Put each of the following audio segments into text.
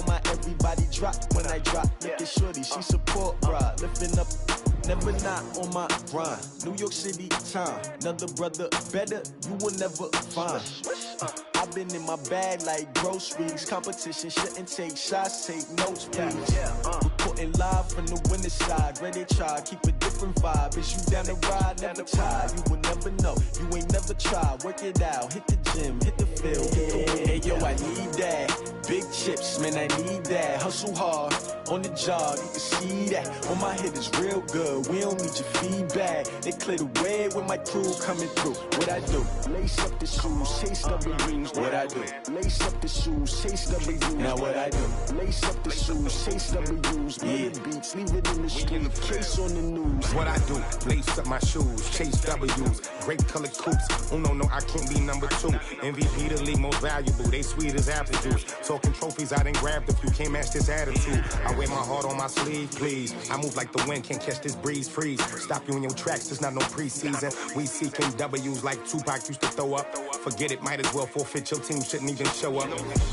on my everybody drop when I drop. Look at shorty, she support ride, lifting up. Never not on my grind. New York City time. Another brother better, you will never find. I've been in my bag like groceries. Competition shouldn't take shots, take notes, please. Reporting live from the winner's side. Ready to try, keep a different vibe. Is you down the ride, never tired. You will never know, you ain't never tried. Work it out, hit the gym, hit the field, hit the win. Hey yo, I need that. Big chips, man, I need that. Hustle hard, on the job, you can see that. On my hit is real good, we don't need your feedback. They clear the way with my crew coming through. What I do? Lace up the shoes, chase W's. What I do? Lace up the shoes, chase W's. Now what I do? Lace up the shoes, chase W's. Bring the beats, leave it in the street, case on the news. What I do? Lace up my shoes, chase W's. Great colored coops. Oh no, I can't be number 2. MVP the league most valuable. They sweet as apple juice. Talking trophies, I done grabbed a few. Can't match this attitude. I wear my heart on my sleeve, please. I move like the wind, can't catch this breeze. Freeze. Stop you in your tracks, there's not no preseason. We seeking W's like Tupac used to throw up. Forget it, might as well forfeit. Your team shouldn't even show up.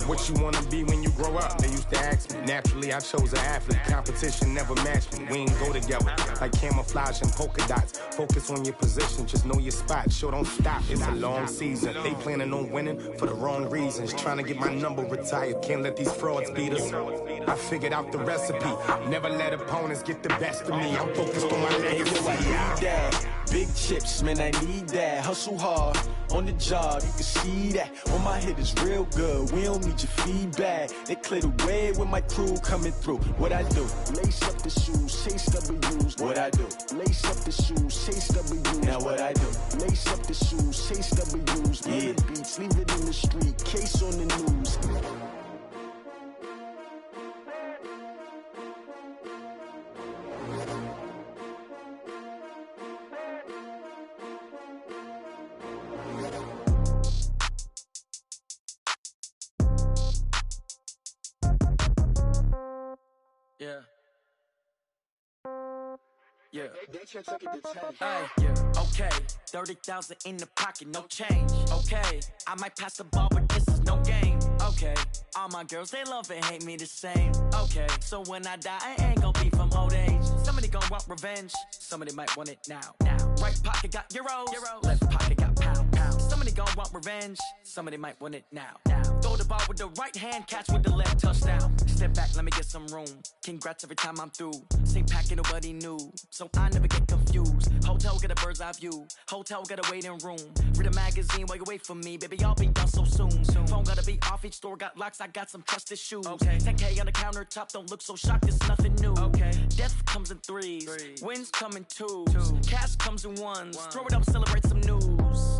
What you wanna be when you grow up? They used to ask me. Naturally, I chose an athlete. Competition never matched me. We ain't go together like camouflage and polka dots. Focus on your position, just know your spot. Show don't stop, it's a long season. They planning on winning for the wrong reasons. Trying to get my number retired. Can't let these frauds beat us. I figured out the recipe. Never let opponents get the best of me. I'm focused on my legacy. I need that. Big chips, man, I need that. Hustle hard, on the job, you can see that. On my hit is real good, we don't need your feedback. They clear the way with my crew coming through. What I do? Lace up the shoes, chase W's. What I do? Lace up the shoes, chase W's. Now what I do? Lace up the shoes, chase W's. Bring the beats, leave it in the street, case on the news. Okay, 30,000 in the pocket, no change. Okay, I might pass the ball, but this is no game. Okay, all my girls, they love and hate me the same. Okay, so when I die, I ain't gon' be from old age. Somebody gon' want revenge, somebody might want it now. Right pocket got euros, left pocket got pound. Somebody gon' want revenge, somebody might want it now. Throw the ball with the right hand, catch with the left, touchdown. Step back, let me get some room. Congrats every time I'm through. Same packet, nobody knew, so I never get confused. Hotel get a bird's eye view, hotel got a waiting room. Read a magazine while you wait for me, baby, I'll be done so soon. Phone gotta be off, each store got locks, I got some trusted shoes. 10K on the countertop, don't look so shocked, it's nothing new. Death comes in threes, wins come in twos, cash comes in ones. Throw it up, celebrate some news.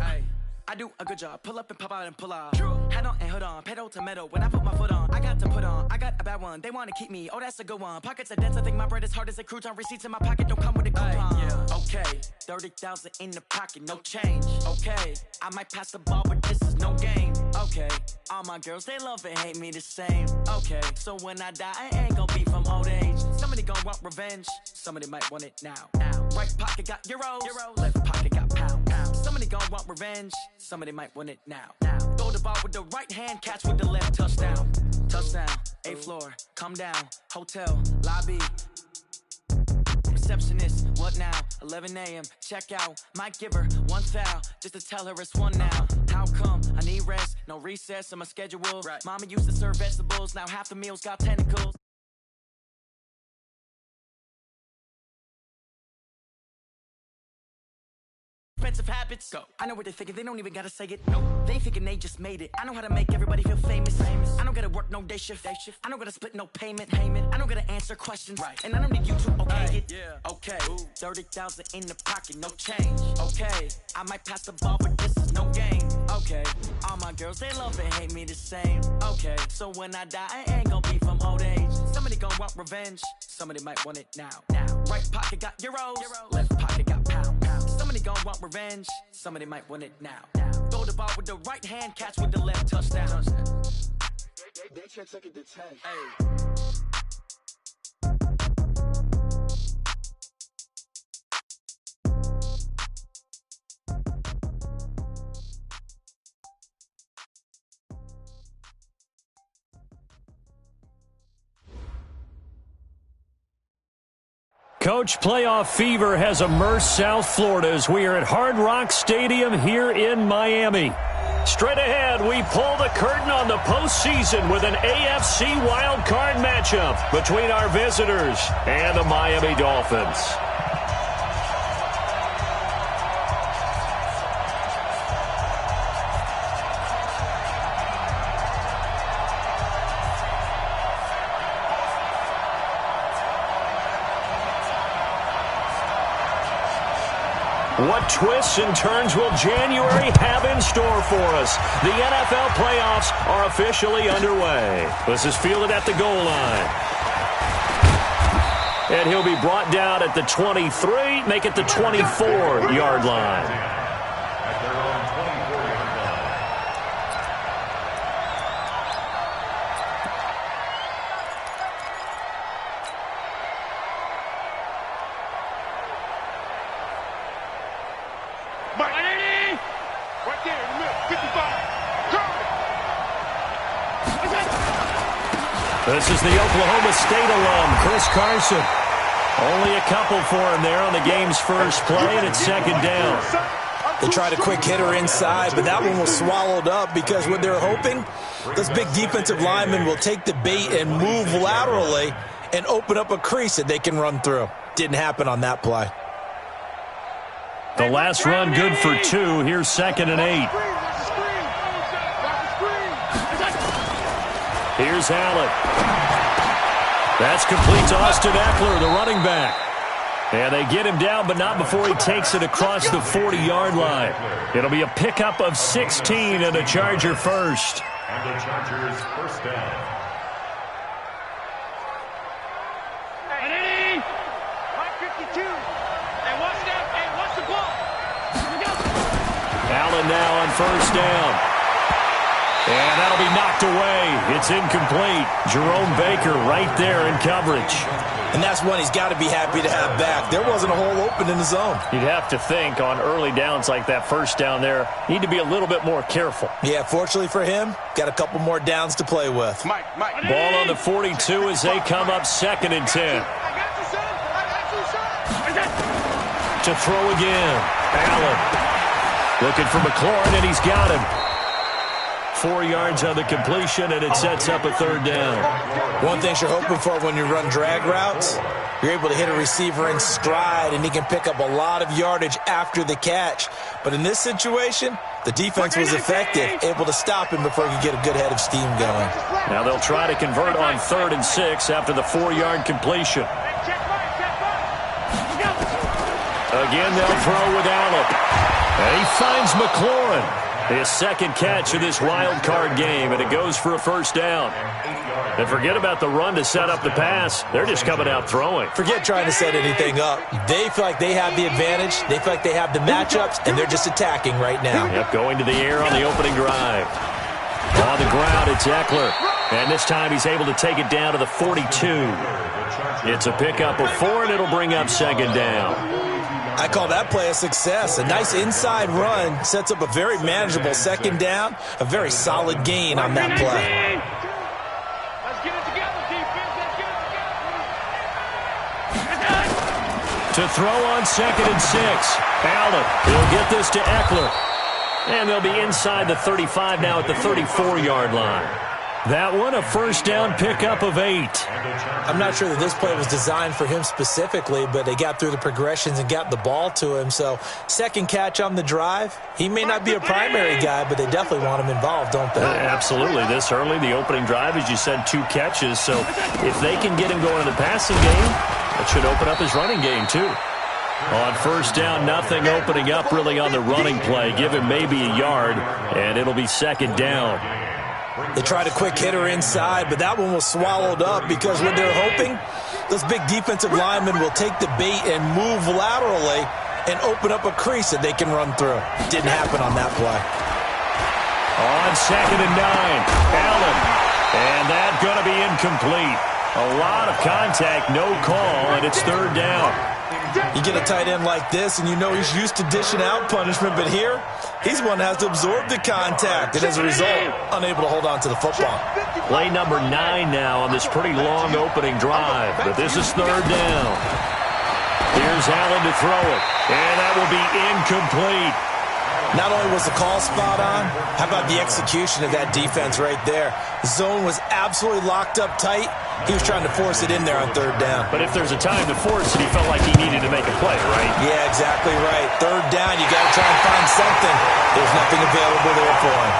I do a good job, pull up and pop out and pull off. Head on and hood on, pedal to metal. When I put my foot on, I got to put on. I got a bad one, they wanna keep me, oh that's a good one. Pockets are dense, I think my bread is hard as a crouton. Receipts in my pocket don't come with a coupon. Okay, 30,000 in the pocket, no change. Okay, I might pass the ball, but this is no game. Okay, all my girls, they love and hate me the same. Okay, so when I die, I ain't gon' be from old age. Somebody gon' want revenge, somebody might want it now. Right pocket got euros, left pocket got pound. Somebody gon' want revenge, somebody might want it now. Throw the ball with the right hand, catch with the left, touchdown. Touchdown, 8th floor, come down, hotel, lobby. Receptionist, what now? 11 a.m., check out. Might give her one foul, just to tell her it's one now. How come? I need rest, no recess in my schedule. Mama used to serve vegetables, now half the meals got tentacles. Expensive habits, go. I know what they're thinking, they don't even gotta say it. No, they thinking they just made it. I know how to make everybody feel famous. I don't gotta work no day shift. I don't gotta split no payment. I don't gotta answer questions. And I don't need you to okay it. Okay, 30,000 in the pocket, no change. Okay, I might pass the ball, but this is no game. Okay, all my girls, they love and hate me the same. Okay, so when I die, I ain't gon' be from old age. Somebody gon' want revenge, somebody might want it now. Right pocket got euros, left pocket got pound. Somebody gon' want revenge, somebody might want it now. Throw the ball with the right hand, catch with the left, touchdown. They can't take it to 10. Coach, playoff fever has immersed South Florida as we are at Hard Rock Stadium here in Miami. Straight ahead, we pull the curtain on the postseason with an AFC wildcard matchup between our visitors and the Miami Dolphins. What twists and turns will January have in store for us? The NFL playoffs are officially underway. This is fielded at the goal line. And he'll be brought down at the 23, make it the 24-yard line. This is the Oklahoma State alum, Chris Carson. Only a couple for him there on the game's first play, and it's second down. They tried a quick hitter inside, but that one was swallowed up because what they're hoping, those big defensive linemen will take the bait and move laterally and open up a crease that they can run through. Didn't happen on that play. The last run good for 2. Here's 2nd and 8. Here's Allen. That's complete to Austin Eckler, the running back. And they get him down, but not before he takes it across the 40-yard line. It'll be a pickup of 16 and a Charger first. And the Chargers first down. Hey, 52. Hey, watch that. Hey, watch the ball. Allen now on first down. And that'll be knocked away. It's incomplete. Jerome Baker right there in coverage. And that's one he's got to be happy to have back. There wasn't a hole open in the zone. You'd have to think on early downs like that first down there, need to be a little bit more careful. Yeah, fortunately for him, got a couple more downs to play with. Ball on the 42 as they come up 2nd and 10. To throw again. Allen looking for McLaurin, and he's got him. 4 yards on the completion, and it sets up a 3rd down. One thing you're hoping for when you run drag routes, you're able to hit a receiver in stride, and he can pick up a lot of yardage after the catch. But in this situation, the defense was effective, able to stop him before he could get a good head of steam going. Now they'll try to convert on 3rd and 6 after the 4-yard completion. Again, they'll throw with Allen. And he finds McLaurin. His 2nd catch of this wild card game, and it goes for a 1st down. And forget about the run to set up the pass. They're just coming out throwing. Forget trying to set anything up. They feel like they have the advantage. They feel like they have the matchups, and they're just attacking right now. Yep, going to the air on the opening drive. On the ground, it's Eckler. And this time he's able to take it down to the 42. It's a pickup of 4, and it'll bring up 2nd down. I call that play a success. A nice inside run sets up a very manageable 2nd down. A very solid gain on that play. Let's get it together, defense. Let's get it together. To throw on 2nd and 6. Allen, he'll get this to Eckler. And they'll be inside the 35 now at the 34-yard line. That one, a 1st down pickup of 8. I'm not sure that this play was designed for him specifically, but they got through the progressions and got the ball to him. So 2nd catch on the drive. He may not be a primary guy, but they definitely want him involved, don't they? Absolutely. This early, the opening drive, as you said, 2 catches. So if they can get him going in the passing game, that should open up his running game too. On 1st down, nothing opening up really on the running play. Give him maybe a yard, and it'll be 2nd down. They tried a quick hitter inside, but that one was swallowed up because what they're hoping, those big defensive linemen will take the bait and move laterally and open up a crease that they can run through. Didn't happen on that play. On 2nd and 9, Allen. And that's going to be incomplete. A lot of contact, no call, and it's 3rd down. You get a tight end like this, and you know he's used to dishing out punishment, but here, he's one that has to absorb the contact, and as a result, unable to hold on to the football. Play number 9 now on this pretty long opening drive, but this is 3rd down. Here's Allen to throw it, and that will be incomplete. Not only was the call spot on, how about the execution of that defense right there? The zone was absolutely locked up tight. He was trying to force it in there on third down. But if there's a time to force it, he felt like he needed to make a play, right? Yeah, exactly right. Third down, you got to try and find something. There's nothing available there for him.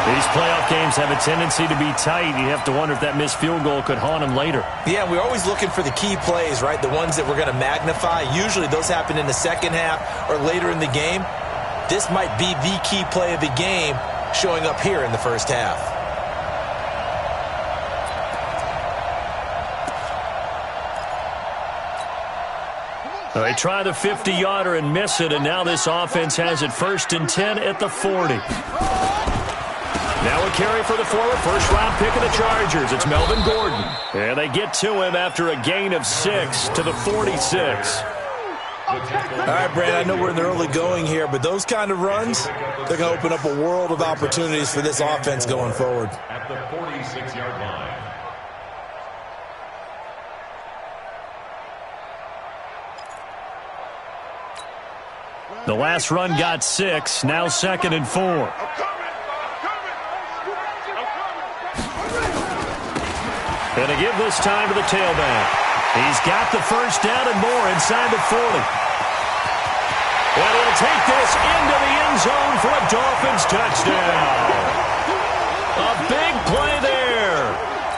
These playoff games have a tendency to be tight. You have to wonder if that missed field goal could haunt him later. Yeah, we're always looking for the key plays, right? The ones that we're going to magnify. Usually those happen in the second half or later in the game. This might be the key play of the game showing up here in the first half. They try the 50-yarder and miss it, and now this offense has it 1st and 10 at the 40. Now a carry for the former first-round pick of the Chargers. It's Melvin Gordon. And they get to him after a gain of 6 to the 46. All right, Brand, I know we're in the early going here, but those kind of runs, they're going to open up a world of opportunities for this offense going forward. At the 46-yard line. The last run got 6, now 2nd and 4. And to give this time to the tailback. He's got the first down and more inside the 40. And he'll take this into the end zone for a Dolphins touchdown. A big play there.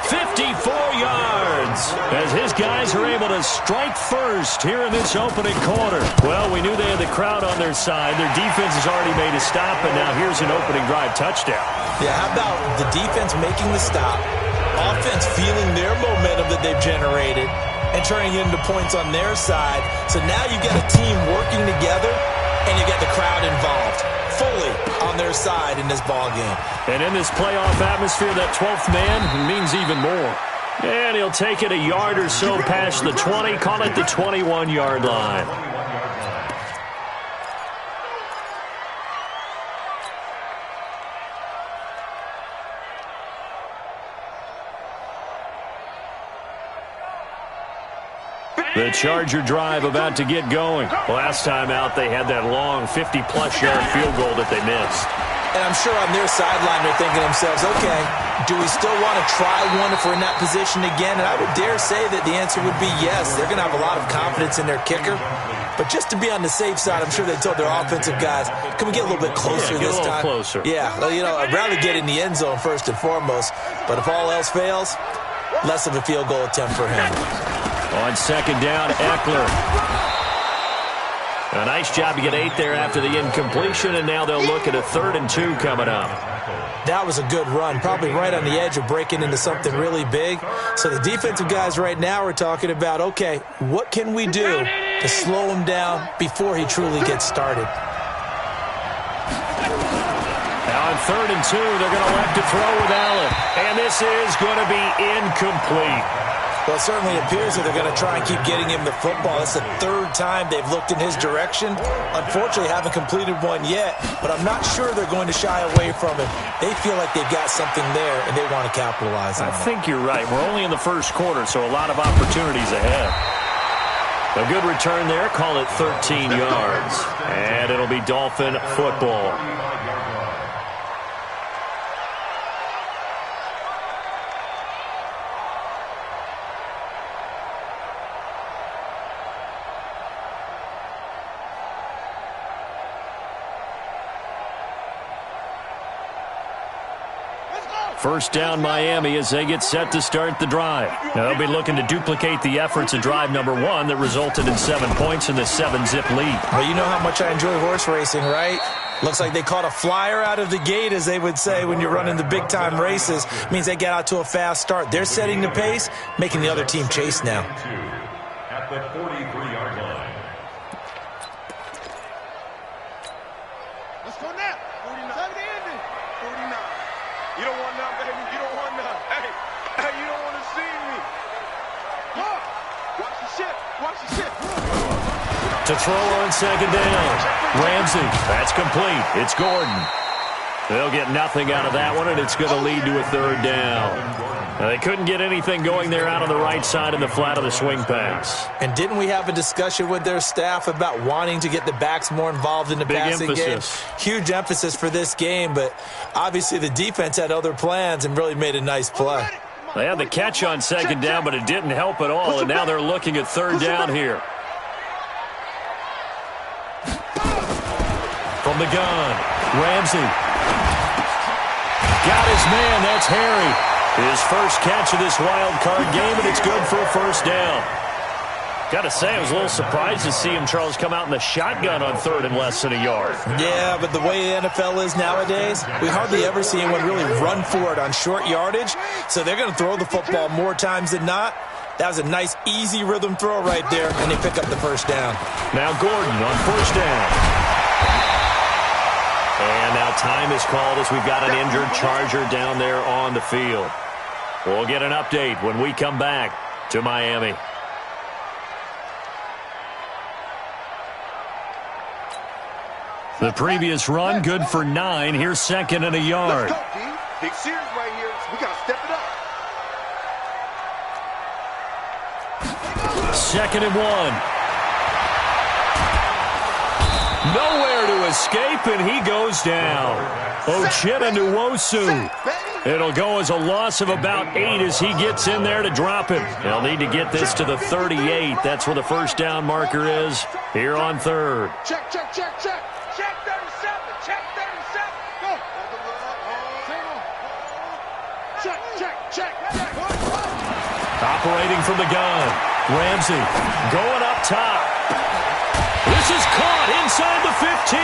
54 yards as his guys are able to strike first here in this opening quarter. Well, we knew they had the crowd on their side. Their defense has already made a stop, and now here's an opening drive touchdown. Yeah, how about the defense making the stop, offense feeling their momentum that they've generated, and turning it into points on their side. So now you've got a team working together, and you got the crowd involved fully on their side in this ball game. And in this playoff atmosphere, that 12th man means even more. And he'll take it a yard or so past the 20, call it the 21-yard line. The Charger drive about to get going. Last time out, they had that long 50-plus yard field goal that they missed. And I'm sure on their sideline they're thinking to themselves, okay, do we still want to try one if we're in that position again? And I would dare say that the answer would be yes. They're going to have a lot of confidence in their kicker. But just to be on the safe side, I'm sure they told their offensive guys, can we get a little bit closer this time? Closer. Yeah, well, you know, I'd rather get in the end zone first and foremost. But if all else fails, less of a field goal attempt for him. On second down, Eckler. A nice job to get 8 there after the incompletion, and now they'll look at a 3rd and 2 coming up. That was a good run, probably right on the edge of breaking into something really big. So the defensive guys right now are talking about, okay, what can we do to slow him down before he truly gets started? Now on 3rd and 2, they're going to elect to throw with Allen, and this is going to be incomplete. Well, it certainly appears that they're going to try and keep getting him the football. It's the 3rd time they've looked in his direction. Unfortunately, haven't completed one yet, but I'm not sure they're going to shy away from him. They feel like they've got something there, and they want to capitalize on it. I think you're right. We're only in the first quarter, so a lot of opportunities ahead. A good return there. Call it 13 yards. And it'll be Dolphin football. First down, Miami, as they get set to start the drive. Now, they'll be looking to duplicate the efforts of drive number 1 that resulted in 7 points in the 7-zip lead. Well, you know how much I enjoy horse racing, right? Looks like they caught a flyer out of the gate, as they would say when you're running the big-time races. Means they get out to a fast start. They're setting the pace, making the other team chase now. At the 43-yard line. Let's go now. 49. 49. You don't want none, baby. You don't want none. Hey, you don't want to see me. Watch the shit. Watch the shit. To throw on second down. Ramsey. That's complete. It's Gordon. They'll get nothing out of that one, and it's going to lead to a 3rd down. They couldn't get anything going there out on the right side in the flat of the swing pass. And didn't we have a discussion with their staff about wanting to get the backs more involved in the passing game? Huge emphasis for this game, but obviously the defense had other plans and really made a nice play. They had the catch on second down, but it didn't help at all, and now they're looking at third down here. From the gun, Ramsey. Got his man, that's Harry. His first catch of this wild card game, and it's good for a first down. Got to say, I was a little surprised to see him, Charles, come out in the shotgun on third and less than a yard. Yeah, but the way the NFL is nowadays, we hardly ever see anyone really run for it on short yardage, so they're going to throw the football more times than not. That was a nice, easy rhythm throw right there, and they pick up the first down. Now Gordon on first down. And now time is called as we've got an injured Charger down there on the field. We'll get an update when we come back to Miami. The previous run, good for 9. Here's second and a yard. Let's go, D. Big series right here. We got to step it up. Second and 1. Nowhere to escape, and he goes down. Ocheta Nwosu. It'll go as a loss of about 8 as he gets in there to drop him. They'll need to get this to the 38. That's where the first down marker is here on third. Check, check, check, check. Check 37. Check 37. Go. Check, check, check, check. Operating from the gun. Ramsey going up top. This is caught inside the 15.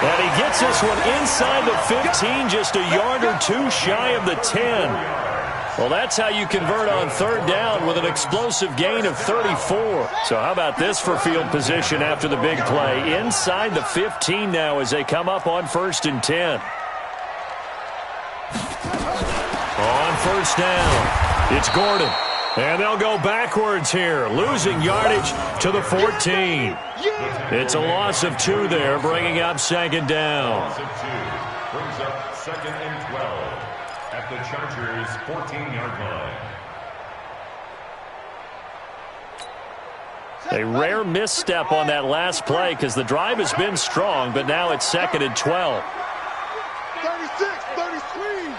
And he gets this one inside the 15, just a yard or two shy of the 10. Well, that's how you convert on third down with an explosive gain of 34. So how about this for field position after the big play? Inside the 15 now as they come up on first and 10. On first down, it's Gordon. And they'll go backwards here, losing yardage to the 14. It's a loss of 2 there, bringing up second down. Loss of 2 brings up second and 12 at the Chargers' 14-yard line. A rare misstep on that last play because the drive has been strong, but now it's second and 12. 36, 33.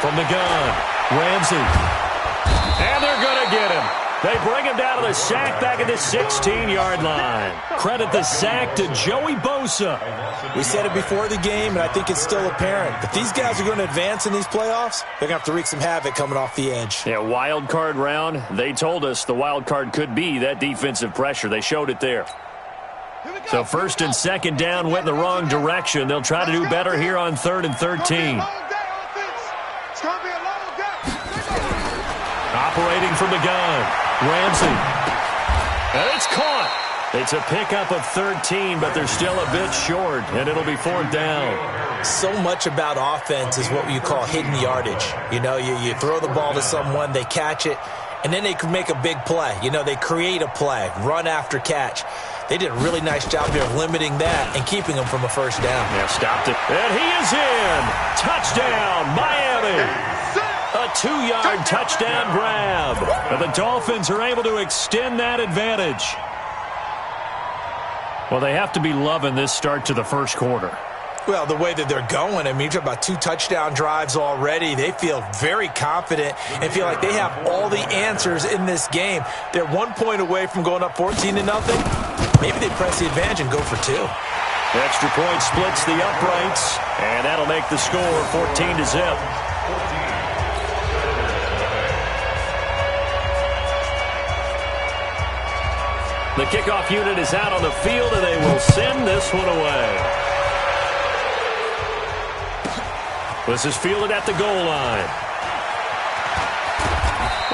From the gun, Ramsey. And they're going to get him. They bring him down to the sack back at the 16-yard line. Credit the sack to Joey Bosa. We said it before the game, and I think it's still apparent. If these guys are going to advance in these playoffs, they're going to have to wreak some havoc coming off the edge. Yeah, wild card round. They told us the wild card could be that defensive pressure. They showed it there. So first and second down went in the wrong direction. They'll try to do better here on third and 13. Operating from the gun, Ramsey. And it's caught. It's a pickup of 13, but they're still a bit short, and it'll be fourth down. So much about offense is what you call hidden yardage. You know, you throw the ball to someone, they catch it, and then they can make a big play. You know, they create a play, run after catch. They did a really nice job there of limiting that and keeping them from a first down. Yeah, stopped it. And he is in. Touchdown, Miami. A 2-yard touchdown grab. And the Dolphins are able to extend that advantage. Well, they have to be loving this start to the first quarter. Well, the way that they're going, I mean, you're talking about 2 touchdown drives already. They feel very confident and feel like they have all the answers in this game. They're 1 point away from going up 14-0. Maybe they press the advantage and go for 2. Extra point splits the uprights, and that'll make the score 14-0. The kickoff unit is out on the field, and they will send this one away. This is fielded at the goal line.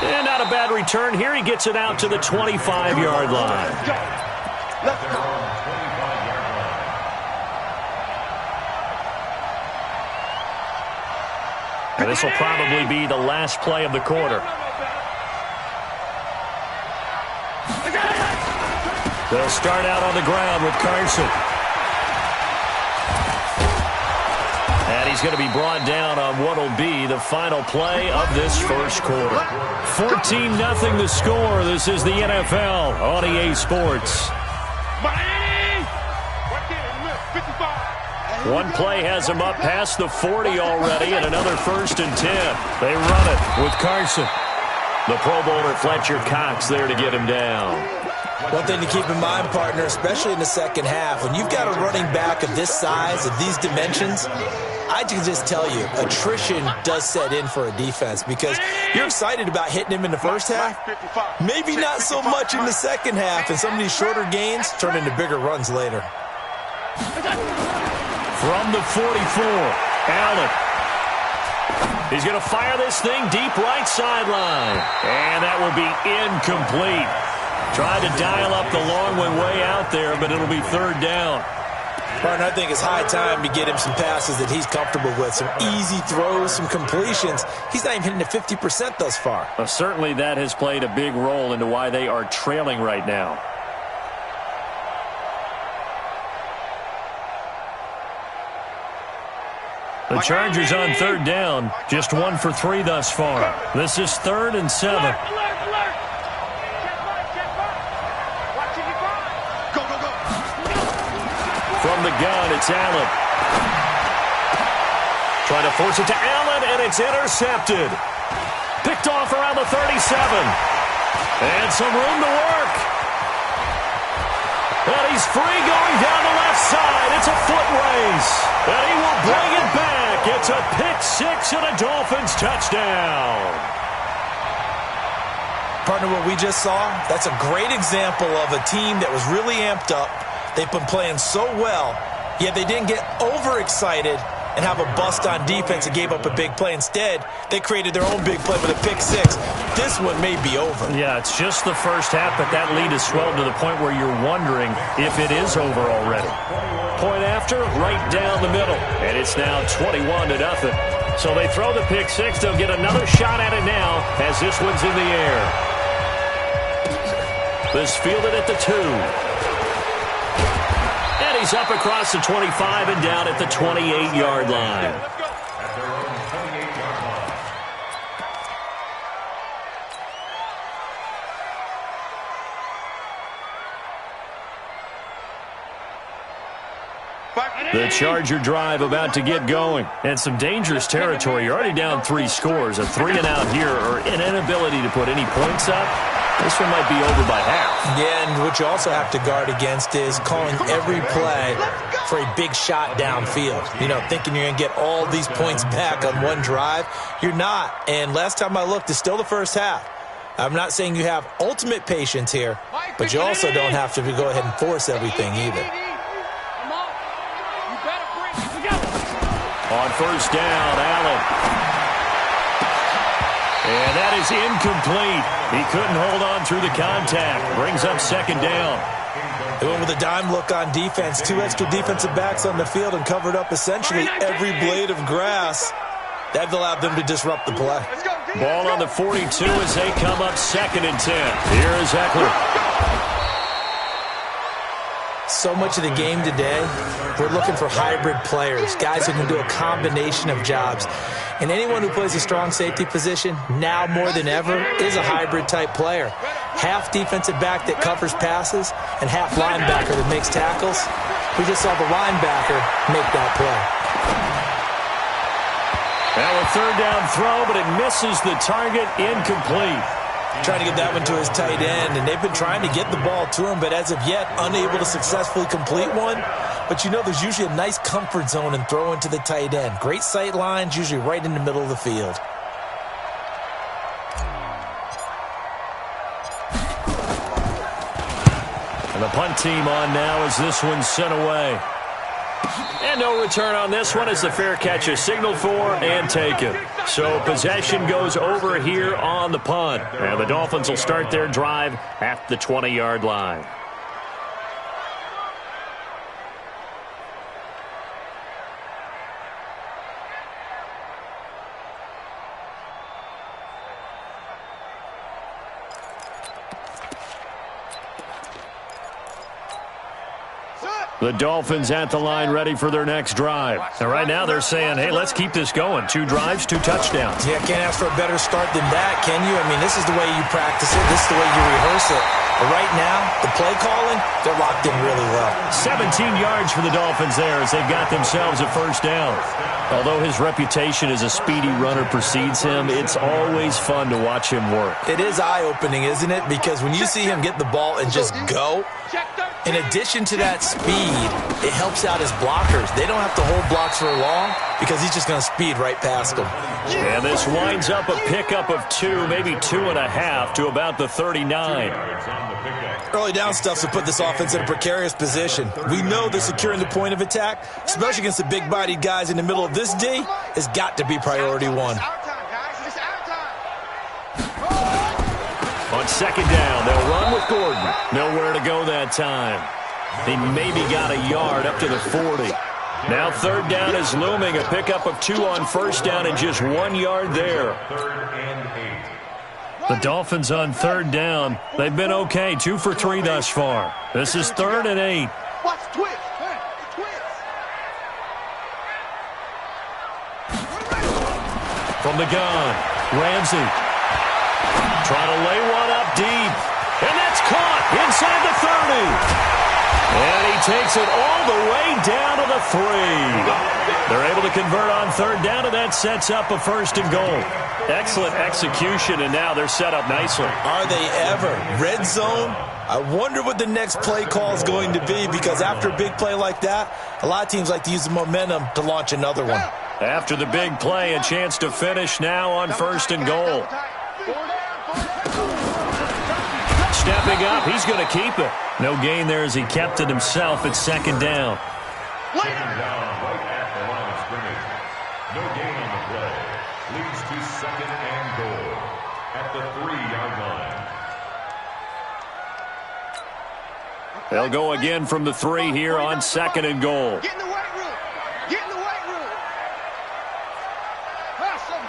And not a bad return here. He gets it out to the 25-yard line. And this will probably be the last play of the quarter. They'll start out on the ground with Carson. And he's going to be brought down on what will be the final play of this first quarter. 14-0 the score. This is the NFL on EA Sports. One play has him up past the 40 already, and another 1st and 10. They run it with Carson. The Pro Bowler Fletcher Cox there to get him down. One thing to keep in mind, partner, especially in the second half, when you've got a running back of this size, of these dimensions, I can just tell you, attrition does set in for a defense because you're excited about hitting him in the first half. Maybe not so much in the second half, and some of these shorter gains turn into bigger runs later. From the 44, Allen. He's going to fire this thing deep right sideline. And that will be incomplete. Tried to dial up the long one way out there, but it'll be 3rd down. Partner, I think it's high time to get him some passes that he's comfortable with. Some easy throws, some completions. He's not even hitting the 50% thus far. Well, certainly that has played a big role into why they are trailing right now. The Chargers on 3rd down, just 1 for 3 thus far. This is 3rd and 7. From the gun, it's Allen. Trying to force it to Allen, and it's intercepted. Picked off around the 37. And some room to work. And he's free going down the left side. It's a foot race. And he will bring it back. It's a pick-6 and a Dolphins touchdown. Partner, what we just saw, that's a great example of a team that was really amped up. They've been playing so well, yet they didn't get overexcited and have a bust on defense and gave up a big play. Instead, they created their own big play with a pick-6. This one may be over. Yeah, it's just the first half, but that lead has swelled to the point where you're wondering if it is over already. Point after, right down the middle, and it's now 21-0. So they throw the pick-6. They'll get another shot at it now as this one's in the air. This fielded at the 2. And he's up across the 25 and down at the 28-yard line. The Charger drive about to get going. And some dangerous territory. You're already down 3 scores. A 3-and-out here or an inability to put any points up. This one might be over by half. Yeah, and what you also have to guard against is calling every play for a big shot downfield. You know, thinking you're going to get all these points back on one drive. You're not. And last time I looked, it's still the first half. I'm not saying you have ultimate patience here, but you also don't have to go ahead and force everything either. On 1st down, Allen. And that is incomplete. He couldn't hold on through the contact. Brings up 2nd down. They went with a dime look on defense. 2 extra defensive backs on the field and covered up essentially every blade of grass. That allowed them to disrupt the play. Ball on the 42 as they come up 2nd and 10. Here is Eckler. So much of the game today, we're looking for hybrid players, guys who can do a combination of jobs. And anyone who plays a strong safety position, now more than ever, is a hybrid-type player. Half defensive back that covers passes and half linebacker that makes tackles. We just saw the linebacker make that play. Now a 3rd down throw, but it misses the target, incomplete. Trying to get that one to his tight end, and they've been trying to get the ball to him, but as of yet, unable to successfully complete one. But you know there's usually a nice comfort zone in throwing to the tight end. Great sight lines, usually right in the middle of the field. And the punt team on now as this one's sent away. And no return on this one as the fair catch is signaled for and taken. So possession goes over here on the punt. And the Dolphins will start their drive at the 20-yard line. The Dolphins at the line ready for their next drive. And right now they're saying, hey, let's keep this going. 2 drives, 2 touchdowns. Yeah, can't ask for a better start than that, can you? I mean, this is the way you practice it. This is the way you rehearse it. But right now, the play calling, they're locked in really well. 17 yards for the Dolphins there as they've got themselves a first down. Although his reputation as a speedy runner precedes him, it's always fun to watch him work. It is eye-opening, isn't it? Because when you see him get the ball and just go, in addition to that speed, it helps out his blockers. They don't have to hold blocks for long because he's just going to speed right past them. And this winds up a pickup of 2, maybe 2.5 to about the 39. Early down stuff to put this offense in a precarious position. We know that securing the point of attack, especially against the big-bodied guys in the middle of this D, has got to be priority 1. On second down, they'll run with Gordon. Nowhere to go that time. He maybe got a yard up to the 40. Now third down is looming. A pickup of 2 on first down and just 1 yard there. The Dolphins on third down. They've been okay. 2 for 3 thus far. This is 3rd and 8. Watch twist. From the gun, Ramsey. Trying to lay one up deep. And that's caught inside the 30. And he takes it all the way down to the 3. They're able to convert on third down, and that sets up a 1st and goal. Excellent execution, and now they're set up nicely. Are they ever? Red zone? I wonder what the next play call is going to be, because after a big play like that, a lot of teams like to use the momentum to launch another one. After the big play, a chance to finish now on 1st and goal. Stepping up, he's going to keep it. No gain there as he kept it himself at 2nd down. Second down right at the line of scrimmage. No gain on the play. Leads to 2nd and goal at the 3-yard line. They'll go again from the 3 here on 2nd and goal. Get in the weight room. Get in the weight room. Hustle.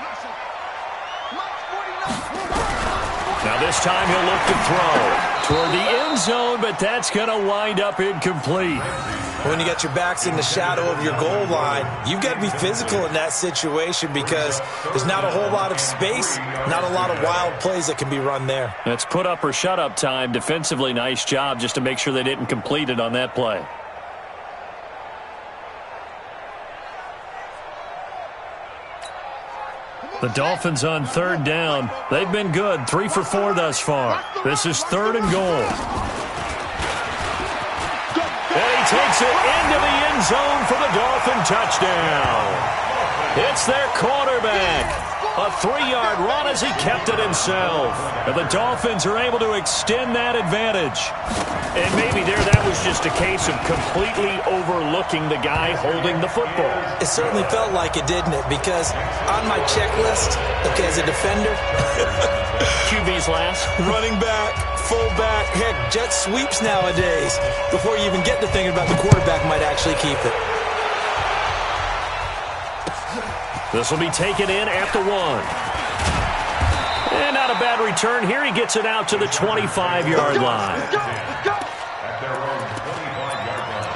Now this time he'll look to throw toward the end zone, but that's going to wind up incomplete. When you got your backs in the shadow of your goal line, you've got to be physical in that situation because there's not a whole lot of space, not a lot of wild plays that can be run there. That's put up or shut up time. Defensively, nice job just to make sure they didn't complete it on that play. The Dolphins on third down. They've been good. 3 for 4 thus far. This is 3rd and goal. And he takes it into the end zone for the Dolphin touchdown. It's their quarterback. A 3-yard run as he kept it himself. And the Dolphins are able to extend that advantage. And maybe that was just a case of completely overlooking the guy holding the football. It certainly felt like it, didn't it? Because on my checklist, okay, as a defender, QB's last. running back, fullback, heck, jet sweeps nowadays. Before you even get to thinking about the quarterback might actually keep it. This will be taken in at the 1. And not a bad return here. He gets it out to the 25-yard line. At their own 25-yard line.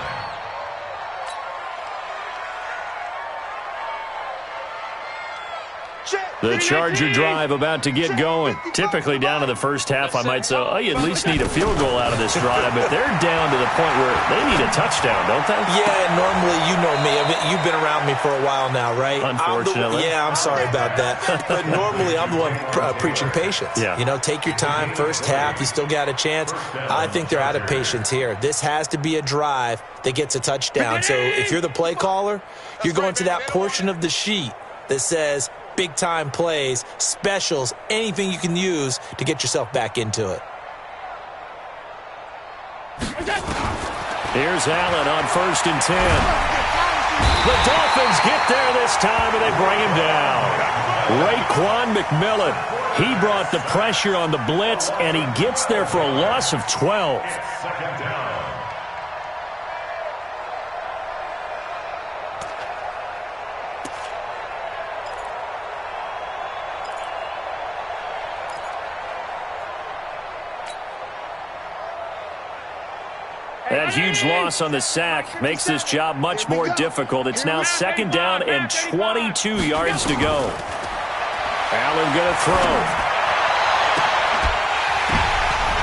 The Charger drive about to get going. Typically down to the first half, I might say, oh, you at least need a field goal out of this drive. But they're down to the point where they need a touchdown, don't they? Yeah, normally, you know me. You've been around me for a while now, right? Unfortunately. I'm sorry about that. But normally, I'm the one preaching patience. Yeah. You know, take your time. First half, you still got a chance. I think they're out of patience here. This has to be a drive that gets a touchdown. So if you're the play caller, you're going to that portion of the sheet that says big-time plays, specials, anything you can use to get yourself back into it. Here's Allen on 1st and 10. The Dolphins get there this time, and they bring him down. Raekwon McMillan, he brought the pressure on the blitz, and he gets there for a loss of 12. Second down. That huge loss on the sack makes this job much more difficult. It's now 2nd down and 22 yards to go. Allen going to throw.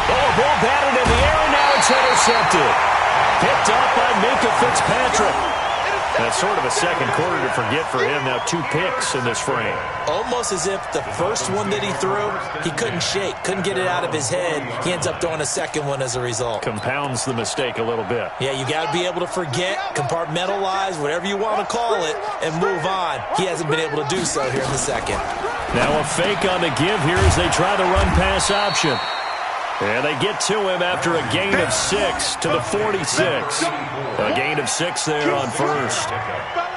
Oh, ball batted in the air, and now it's intercepted. Picked up by Minka Fitzpatrick. That's sort of a second quarter to forget for him. Now 2 picks in this frame. Almost as if the first one that he threw, he couldn't shake, couldn't get it out of his head. He ends up throwing a second one as a result. Compounds the mistake a little bit. Yeah, you got to be able to forget, compartmentalize, whatever you want to call it, and move on. He hasn't been able to do so here in the second. Now a fake on the give here as they try the run-pass option. And they get to him after a gain of 6 to the 46. A gain of 6 there on first.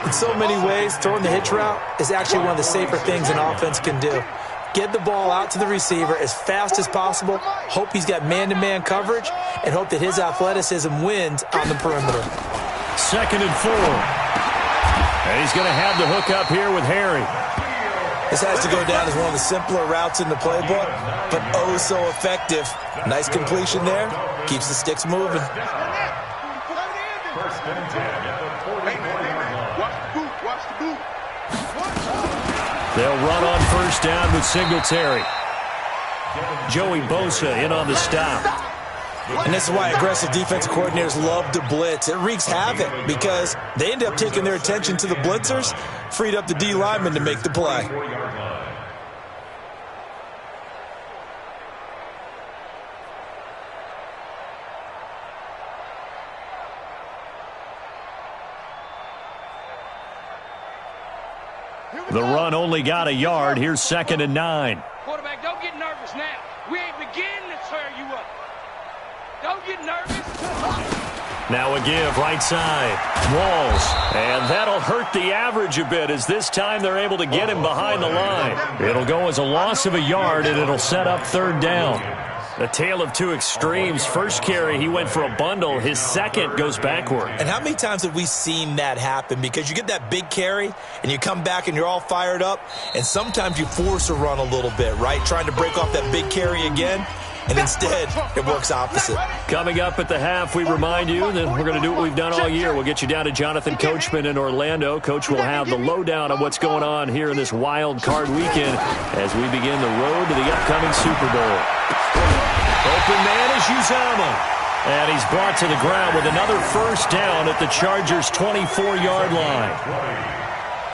In so many ways, throwing the hitch route is actually one of the safer things an offense can do. Get the ball out to the receiver as fast as possible, hope he's got man-to-man coverage, and hope that his athleticism wins on the perimeter. 2nd and 4. And he's going to have the hook up here with Harry. This has to go down as one of the simpler routes in the playbook, but oh so effective. Nice completion there. Keeps the sticks moving. First and 10 at the 44-yard line. Watch the boot. They'll run on first down with Singletary. Joey Bosa in on the stop. And this is why aggressive defensive coordinators love to blitz. It wreaks havoc because they end up taking their attention to the blitzers, freed up the D lineman to make the play. The run only got a yard. Here's 2nd and 9. Quarterback, don't get nervous now. We ain't beginning to tear you up. Don't get nervous. Now a give, right side. Walls. And that'll hurt the average a bit as this time they're able to get him behind the line. It'll go as a loss of a yard, and it'll set up 3rd down. A tale of 2 extremes. First carry, he went for a bundle. His second goes backward. And how many times have we seen that happen? Because you get that big carry, and you come back, and you're all fired up, and sometimes you force a run a little bit, right? Trying to break off that big carry again. And instead, it works opposite. Coming up at the half, we remind you that we're going to do what we've done all year. We'll get you down to Jonathan Coachman in Orlando. Coach will have the lowdown on what's going on here in this wild card weekend as we begin the road to the upcoming Super Bowl. Open man is Uzama. And he's brought to the ground with another first down at the Chargers' 24-yard line.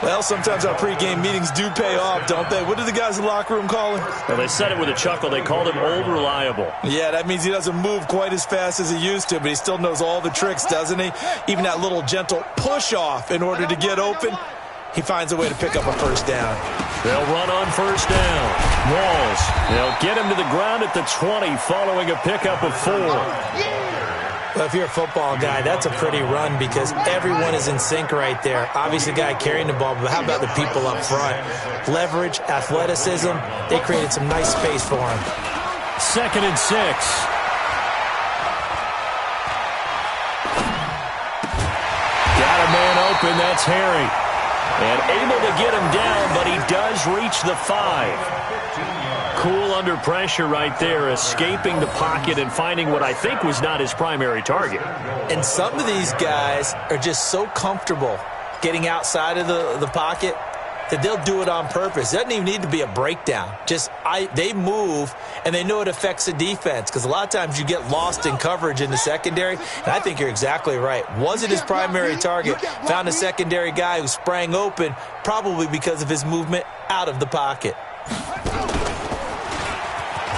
Well, sometimes our pregame meetings do pay off, don't they? What did the guys in the locker room call him? Well, they said it with a chuckle. They called him Old Reliable. Yeah, that means he doesn't move quite as fast as he used to, but he still knows all the tricks, doesn't he? Even that little gentle push-off in order to get open, he finds a way to pick up a first down. They'll run on first down. Walls. They'll get him to the ground at the 20 following a pickup of 4. Well, if you're a football guy, that's a pretty run because everyone is in sync right there. Obviously, the guy carrying the ball, but how about the people up front? Leverage, athleticism, they created some nice space for him. 2nd and 6. Got a man open, that's Harry. And able to get him down, but he does reach the 5. Cool under pressure right there, escaping the pocket and finding what I think was not his primary target. And some of these guys are just so comfortable getting outside of the pocket that they'll do it on purpose. It doesn't even need to be a breakdown. They move, and they know it affects the defense because a lot of times you get lost in coverage in the secondary, and I think you're exactly right. Wasn't his primary target. Found a secondary guy who sprang open, probably because of his movement out of the pocket.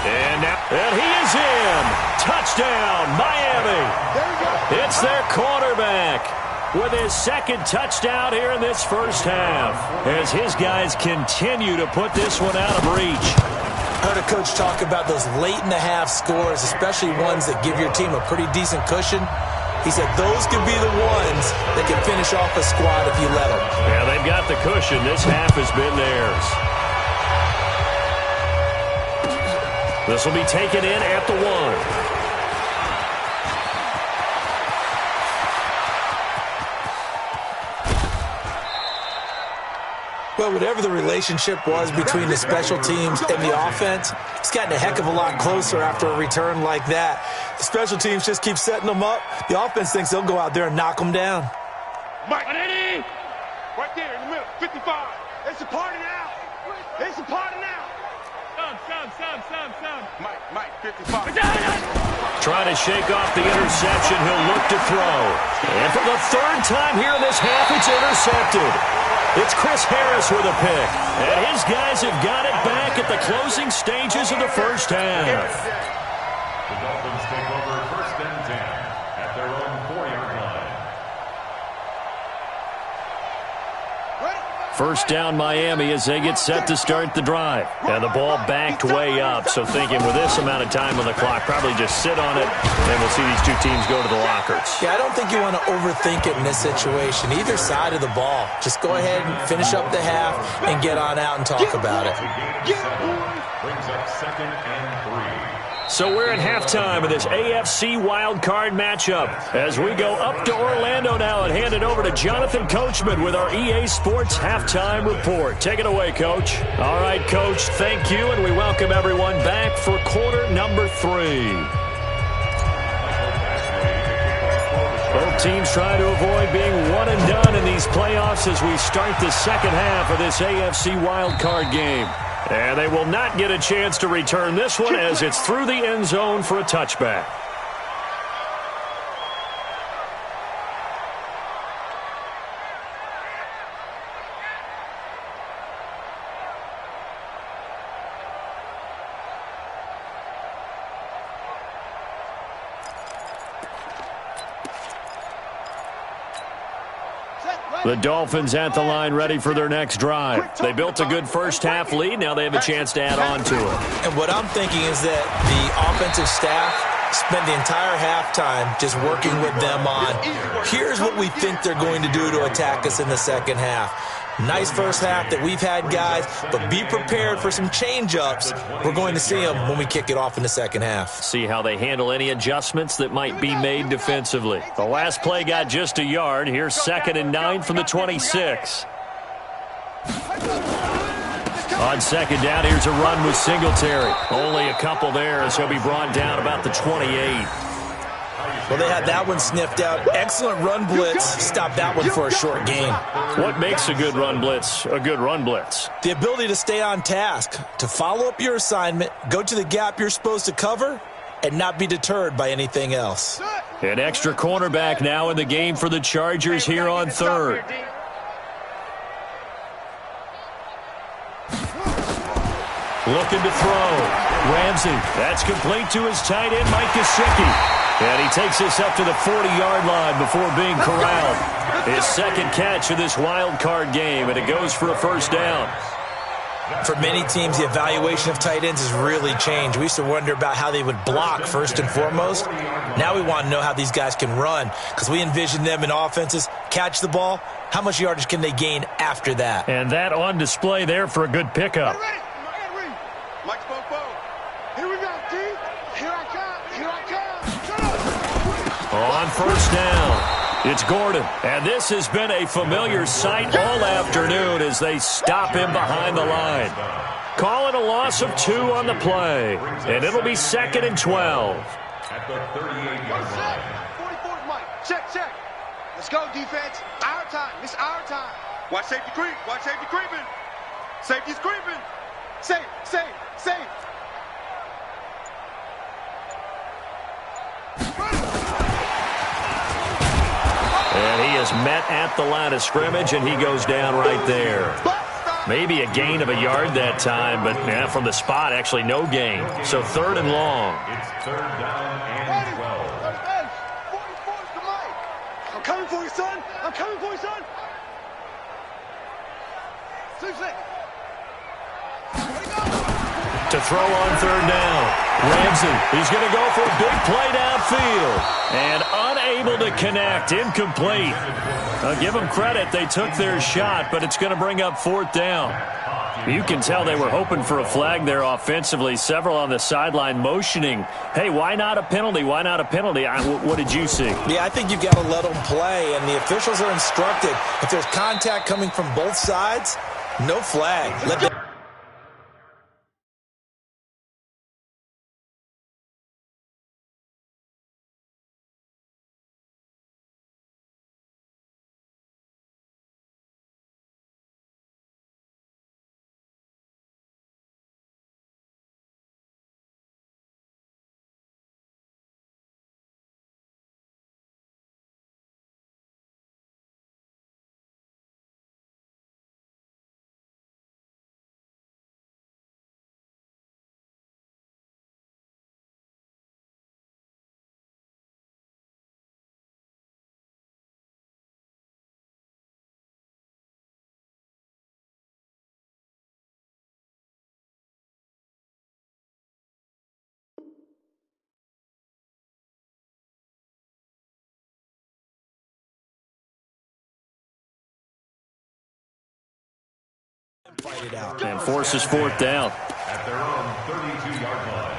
And he is in. Touchdown, Miami. It's their quarterback with his 2nd touchdown here in this first half as his guys continue to put this one out of reach. I heard a coach talk about those late-in-the-half scores, especially ones that give your team a pretty decent cushion. He said those could be the ones that can finish off a squad if you let them. Yeah, they've got the cushion. This half has been theirs. This will be taken in at the 1. Well, whatever the relationship was between the special teams and the offense, it's gotten a heck of a lot closer after a return like that. The special teams just keep setting them up. The offense thinks they'll go out there and knock them down. Mike, right there in the middle, 55. It's a party now. It's a party now. Mike, 55. Trying to shake off the interception. He'll look to throw. And for the third time here in this half, it's intercepted. It's Chris Harris with a pick. And his guys have got it back at the closing stages of the first half. The Dolphins take over 1st and 10 at their own 4-yard line. First down Miami as they get set to start the drive. And the ball backed way up, so thinking with this amount of time on the clock, probably just sit on it, and we'll see these two teams go to the lockers. Yeah, I don't think you want to overthink it in this situation. Either side of the ball. Just go ahead and finish up the half and get on out and talk about it. Brings up 2nd and 3. So we're at halftime of this AFC wildcard matchup as we go up to Orlando now and hand it over to Jonathan Coachman with our EA Sports Halftime Report. Take it away, Coach. All right, Coach, thank you, and we welcome everyone back for quarter number 3. Both teams trying to avoid being one and done in these playoffs as we start the second half of this AFC wildcard game. And they will not get a chance to return this one as it's through the end zone for a touchback. The Dolphins at the line ready for their next drive. They built a good first half lead. Now they have a chance to add on to it. And what I'm thinking is that the offensive staff spent the entire halftime just working with them on, here's what we think they're going to do to attack us in the second half. Nice first half that we've had, guys, but be prepared for some change-ups. We're going to see them when we kick it off in the second half. See how they handle any adjustments that might be made defensively. The last play got just a yard. Here's 2nd and 9 from the 26. On 2nd down, here's a run with Singletary. Only a couple there as he'll be brought down about the 28. Well, they had that one sniffed out. Excellent run blitz. Stop that one for a short gain. What makes a good run blitz a good run blitz? The ability to stay on task, to follow up your assignment, go to the gap you're supposed to cover, and not be deterred by anything else. An extra cornerback now in the game for the Chargers here on 3rd. Looking to throw. Ramsey, that's complete to his tight end, Mike Gesicki. And he takes this up to the 40-yard line before being corralled. His second catch of this wild card game, and it goes for a first down. For many teams, the evaluation of tight ends has really changed. We used to wonder about how they would block first and foremost. Now we want to know how these guys can run because we envision them in offenses, catch the ball, how much yardage can they gain after that? And that on display there for a good pickup. Mike spoke forward. Here we go, D. Here I come. Here I come. On first down, it's Gordon. And this has been a familiar sight all afternoon as they stop him behind the line. Call it a loss of 2 on the play. And it'll be 2nd and 12. At the 38-yard line. 44's Mike. Check. Let's go, defense. Our time. It's our time. Watch safety creep. Watch safety creeping. Safety's creeping. Safe. And he is met at the line of scrimmage, and he goes down right there. Maybe a gain of a yard that time, but from the spot, actually no gain. So 3rd and long. It's 3rd down and 12. 44's to Mike. I'm coming for you, son. I'm coming for you, son. 6-6. To throw on 3rd down. Ramsey, he's going to go for a big play downfield. And unable to connect, incomplete. I'll give them credit, they took their shot, but it's going to bring up 4th down. You can tell they were hoping for a flag there offensively. Several on the sideline motioning, hey, why not a penalty? Why not a penalty? What did you see? Yeah, I think you've got to let them play, and the officials are instructed. If there's contact coming from both sides, No flag. Let them fight it out. And forces fourth down. At their own 32-yard line.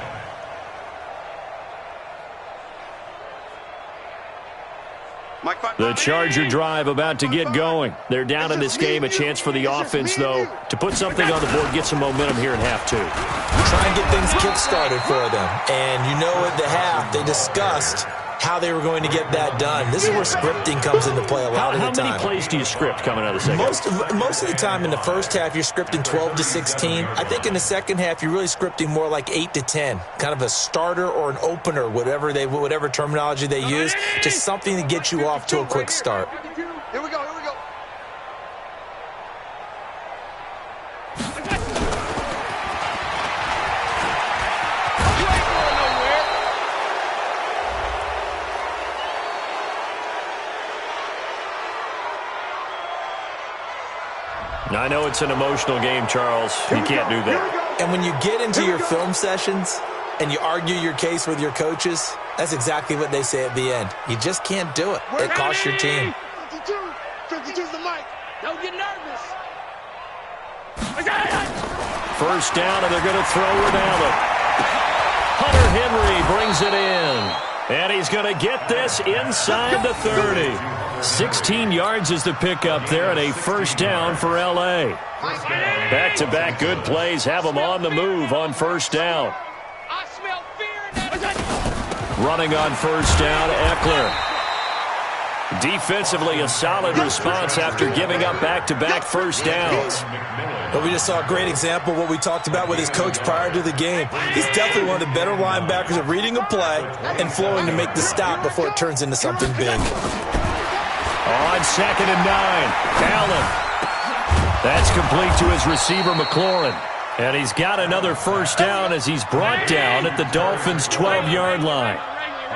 The Charger drive about to get going. They're down in this game. A chance for the offense, though, to put something on the board, get some momentum here in half two. Try and get things kick-started for them. And you know at the half, they discussed how they were going to get that done. This is where scripting comes into play a lot of the time. How many plays do you script coming out of the second? Most of the time in the first half, you're scripting 12 to 16. I think in the second half, you're really scripting more like 8 to 10. Kind of a starter or an opener, whatever terminology they use. Just something to get you off to a quick start. Here we go, here we go. I know it's an emotional game, Charles. You can't do that. And when you get into your film sessions and you argue your case with your coaches, that's exactly what they say at the end. You just can't do it. It costs your team. 52's the mic. Don't get nervous. First down, and they're going to throw with Allen. Hunter Henry brings it in. And he's going to get this inside the 30. 16 yards is the pickup there, and a first down for L.A. Back-to-back good plays have them on the move on first down. I smell fear. Running on first down, Eckler. Defensively, a solid response after giving up back-to-back first downs. But we just saw a great example of what we talked about with his coach prior to the game. He's definitely one of the better linebackers at reading a play and flowing to make the stop before it turns into something big. On 2nd and 9, Allen. That's complete to his receiver, McLaurin. And he's got another first down as he's brought down at the Dolphins' 12-yard line.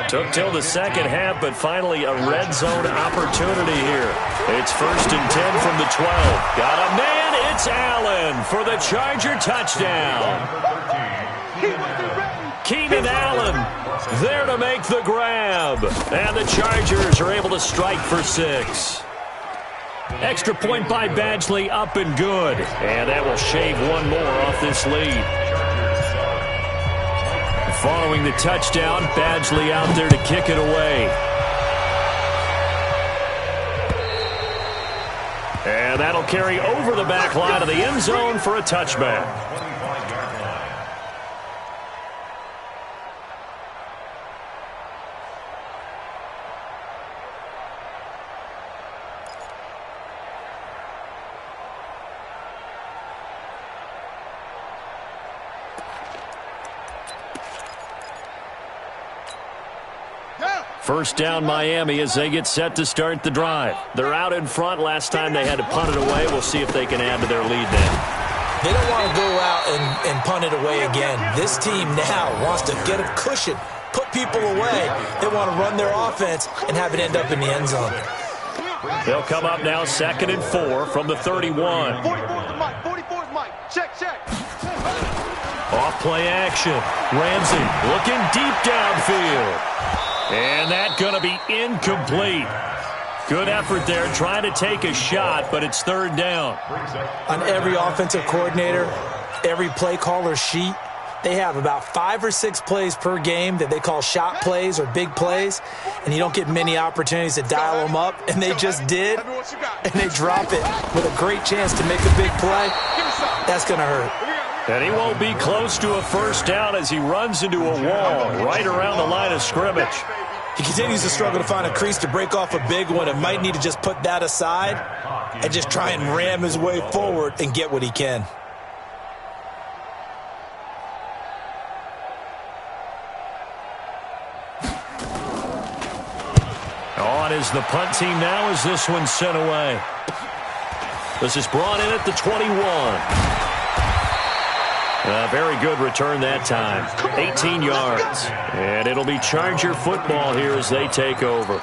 Took till the second half, but finally a red zone opportunity here. It's 1st and 10 from the 12. Got a man, it's Allen for the Charger touchdown. Keenan Allen there to make the grab. And the Chargers are able to strike for 6. Extra point by Badgley, up and good. And that will shave one more off this lead. Following the touchdown, Badgley out there to kick it away. And that'll carry over the back line of the end zone for a touchback. First down, Miami, as they get set to start the drive. They're out in front. Last time they had to punt it away. We'll see if they can add to their lead now. They don't want to go out and punt it away again. This team now wants to get a cushion, put people away. They want to run their offense and have it end up in the end zone. They'll come up now 2nd and 4 from the 31. 44's Mike. 44's Mike. Check. Off play action. Ramsey looking deep downfield. And that's going to be incomplete. Good effort there trying to take a shot, but it's 3rd down. On every offensive coordinator, every play caller sheet, they have about 5 or 6 plays per game that they call shot plays or big plays, and you don't get many opportunities to dial them up, and they just did, and they drop it with a great chance to make a big play. That's going to hurt. And he won't be close to a first down as he runs into a wall right around the line of scrimmage. He continues to struggle to find a crease to break off a big one and might need to just put that aside and just try and ram his way forward and get what he can. On is the punt team now as this one's sent away. This is brought in at the 21. A very good return that time. 18 yards. And it'll be Charger football here as they take over.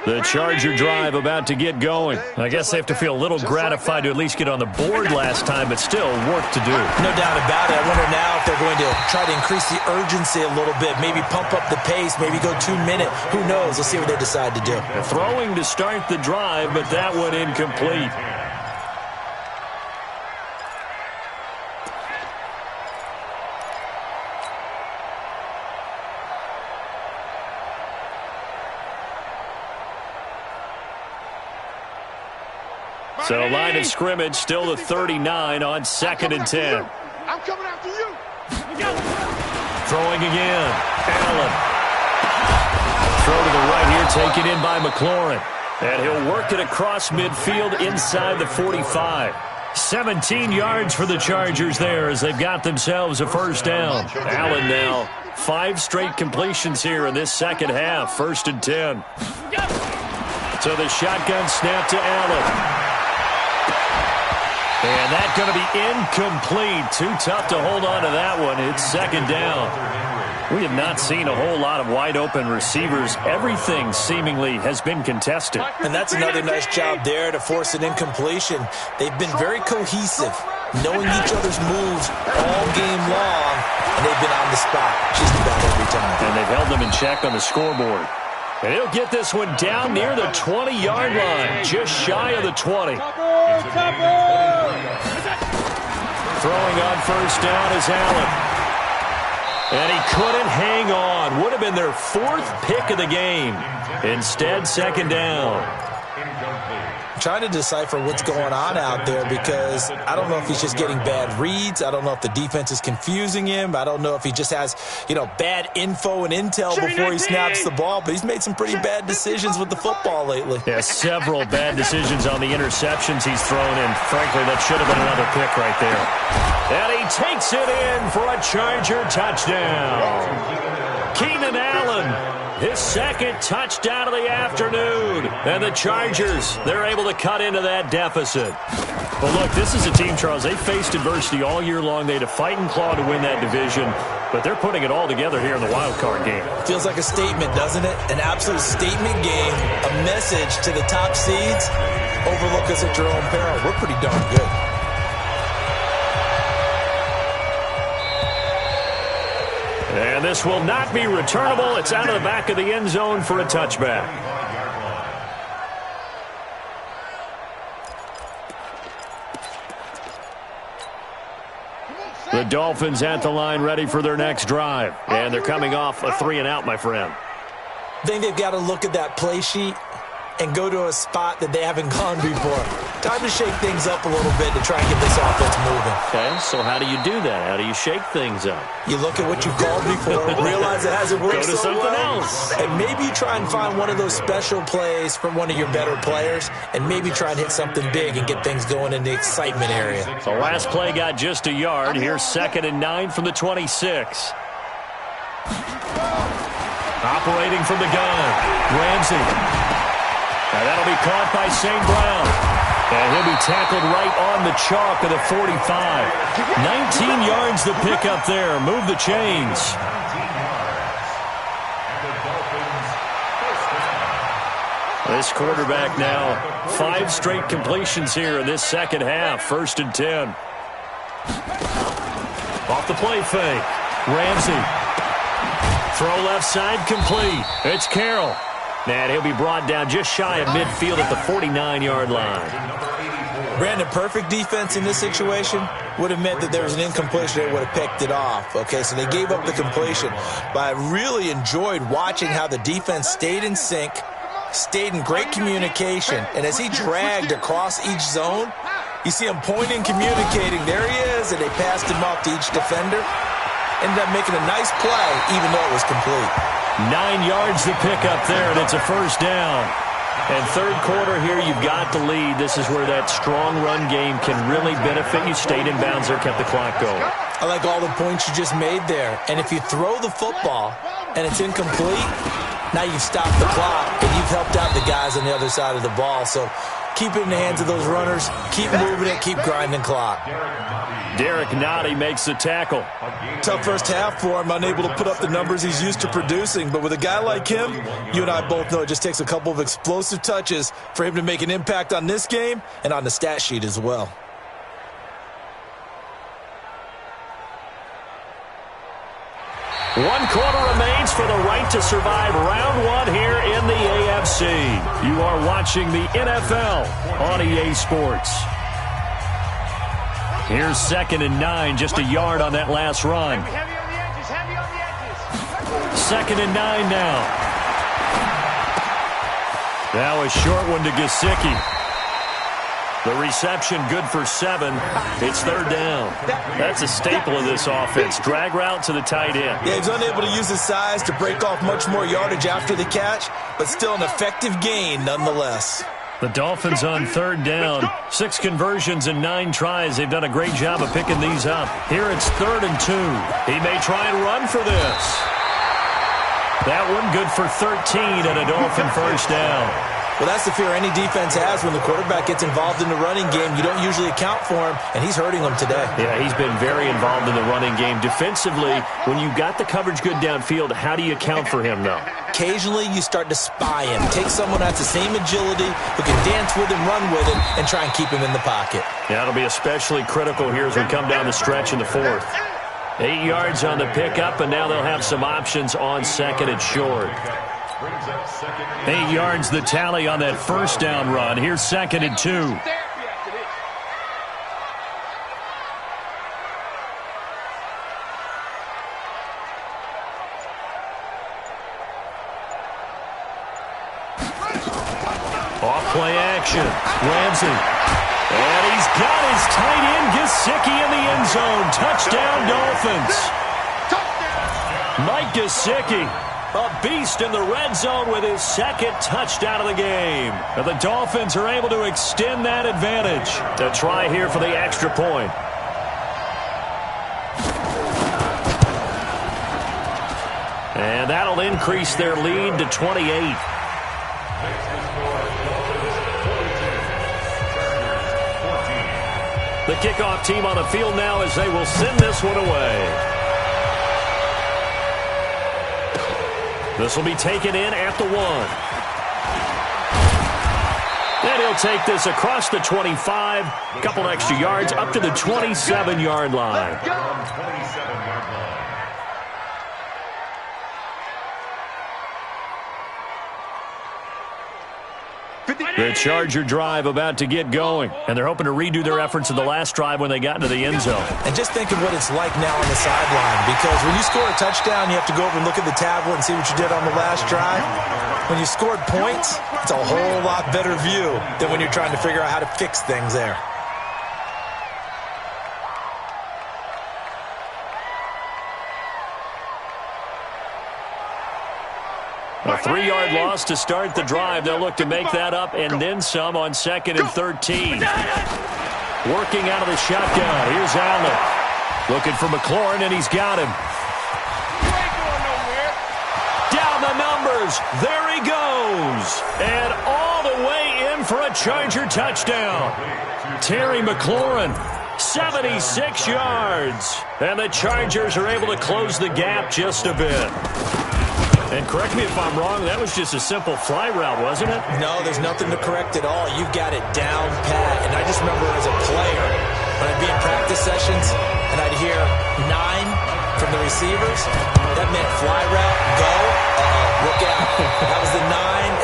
The Charger drive about to get going. I guess they have to feel a little gratified to at least get on the board last time, but still work to do. No doubt about it. I wonder now if they're going to try to increase the urgency a little bit, maybe pump up the pace, maybe go 2-minute. Who knows? We'll see what they decide to do. Throwing to start the drive, but that one incomplete. So line of scrimmage still the 39 on 2nd and 10. I'm coming after you. Throwing again. Allen. Throw to the right here, taken in by McLaurin. And he'll work it across midfield inside the 45. 17 yards for the Chargers there as they've got themselves a first down. Allen now 5 straight completions here in this second half. 1st and 10. So the shotgun snap to Allen. And that's going to be incomplete. Too tough to hold on to that one. It's 2nd down. We have not seen a whole lot of wide-open receivers. Everything seemingly has been contested. And that's another nice job there to force an incompletion. They've been very cohesive, knowing each other's moves all game long, and they've been on the spot just about every time. And they've held them in check on the scoreboard. And he'll get this one down near the 20-yard line, just shy of the 20. Throwing on first down is Allen. And he couldn't hang on. Would have been their 4th pick of the game. Instead, 2nd down. I'm trying to decipher what's going on out there because I don't know if he's just getting bad reads. I don't know if the defense is confusing him. I don't know if he just has, bad info and intel before he snaps the ball. But he's made some pretty bad decisions with the football lately. Yeah, several bad decisions on the interceptions he's thrown in. Frankly, that should have been another pick right there. And he takes it in for a Charger touchdown. Keenan Allen. His 2nd touchdown of the afternoon. And the Chargers, they're able to cut into that deficit. Well, look, this is a team, Charles, they faced adversity all year long. They had to fight and claw to win that division, but they're putting it all together here in the wild card game. Feels like a statement, doesn't it? An absolute statement game, a message to the top seeds. Overlook us at your own peril. We're pretty darn good. And this will not be returnable. It's out of the back of the end zone for a touchback. The Dolphins at the line ready for their next drive. And they're coming off a 3-and-out, my friend. I think they've got to look at that play sheet and go to a spot that they haven't gone before. Time to shake things up a little bit to try and get this offense moving. Okay, so how do you do that? How do you shake things up? You look at what you've called before, realize it hasn't worked go to so something well, else. and maybe try and find one of those special plays from one of your better players, and maybe try and hit something big and get things going in the excitement area. The last play got just a yard. Here's 2nd and 9 from the 26. Operating from the gun, Ramsey. Now that'll be caught by St. Brown. And he'll be tackled right on the chalk of the 45. 19 yards the pickup there. Move the chains. This quarterback now 5 straight completions here in this second half. 1st and 10. Off the play fake. Ramsey. Throw left side complete. It's Carroll. And he'll be brought down just shy of midfield at the 49-yard line. Brandon, perfect defense in this situation would have meant that there was an incompletion. They would have picked it off. Okay, so they gave up the completion. But I really enjoyed watching how the defense stayed in sync, stayed in great communication, and as he dragged across each zone, you see him pointing, communicating. There he is, and they passed him off to each defender. Ended up making a nice play, even though it was complete. 9 yards to pick up there, and it's a first down. And third quarter here, you've got the lead. This is where that strong run game can really benefit you. Stayed in bounds there, kept the clock going. I like all the points you just made there. And if you throw the football and it's incomplete, now you've stopped the clock and you've helped out the guys on the other side of the ball. So keep it in the hands of those runners. Keep moving it. Keep grinding clock. Derek Nottie makes the tackle. Tough first half for him, unable to put up the numbers he's used to producing. But with a guy like him, you and I both know it just takes a couple of explosive touches for him to make an impact on this game and on the stat sheet as well. One quarter remains for the right to survive round one here in the AFC. You are watching the NFL on EA Sports. Here's 2nd and 9, just a yard on that last run. Heavy on the edges, heavy on the edges. 2nd and 9 now. Now a short one to Gesicki. The reception good for 7. It's 3rd down. That's a staple of this offense. Drag route to the tight end. Yeah, he's unable to use his size to break off much more yardage after the catch, but still an effective gain nonetheless. The Dolphins on 3rd down. 6 conversions and 9 tries. They've done a great job of picking these up. Here it's 3rd and 2. He may try and run for this. That one good for 13 and a Dolphin first down. Well, that's the fear any defense has when the quarterback gets involved in the running game. You don't usually account for him, and he's hurting them today. Yeah, he's been very involved in the running game. Defensively, when you've got the coverage good downfield, how do you account for him, though? Occasionally, you start to spy him. Take someone that's the same agility, who can dance with him, run with him, and try and keep him in the pocket. Yeah, it'll be especially critical here as we come down the stretch in the 4th. 8 yards on the pickup, and now they'll have some options on 2nd and short. 8 yards the tally on that first down run. Here's 2nd and 2. Off-play action. Ramsey. And he's got his tight end, Gesicki, in the end zone. Touchdown, Dolphins. Mike Gesicki, a beast in the red zone with his 2nd touchdown of the game. And the Dolphins are able to extend that advantage. A try here for the extra point. And that'll increase their lead to 28. The kickoff team on the field now as they will send this one away. This will be taken in at the 1. And he'll take this across the 25. A couple extra yards up to the 27-yard line. The Charger drive about to get going, and they're hoping to redo their efforts in the last drive when they got into the end zone. And just think of what it's like now on the sideline, because when you score a touchdown, you have to go over and look at the tablet and see what you did on the last drive. When you scored points, it's a whole lot better view than when you're trying to figure out how to fix things there. A 3-yard loss to start the drive. They'll look to make that up and then some on 2nd and 13. Working out of the shotgun. Here's Allen. Looking for McLaurin, and he's got him. Down the numbers. There he goes. And all the way in for a Charger touchdown. Terry McLaurin, 76 yards. And the Chargers are able to close the gap just a bit. And correct me if I'm wrong, that was just a simple fly route, wasn't it? No, there's nothing to correct at all. You've got it down pat. And I just remember as a player, when I'd be in practice sessions and I'd hear 9 from the receivers, That meant fly route, go, look out. That was the 9,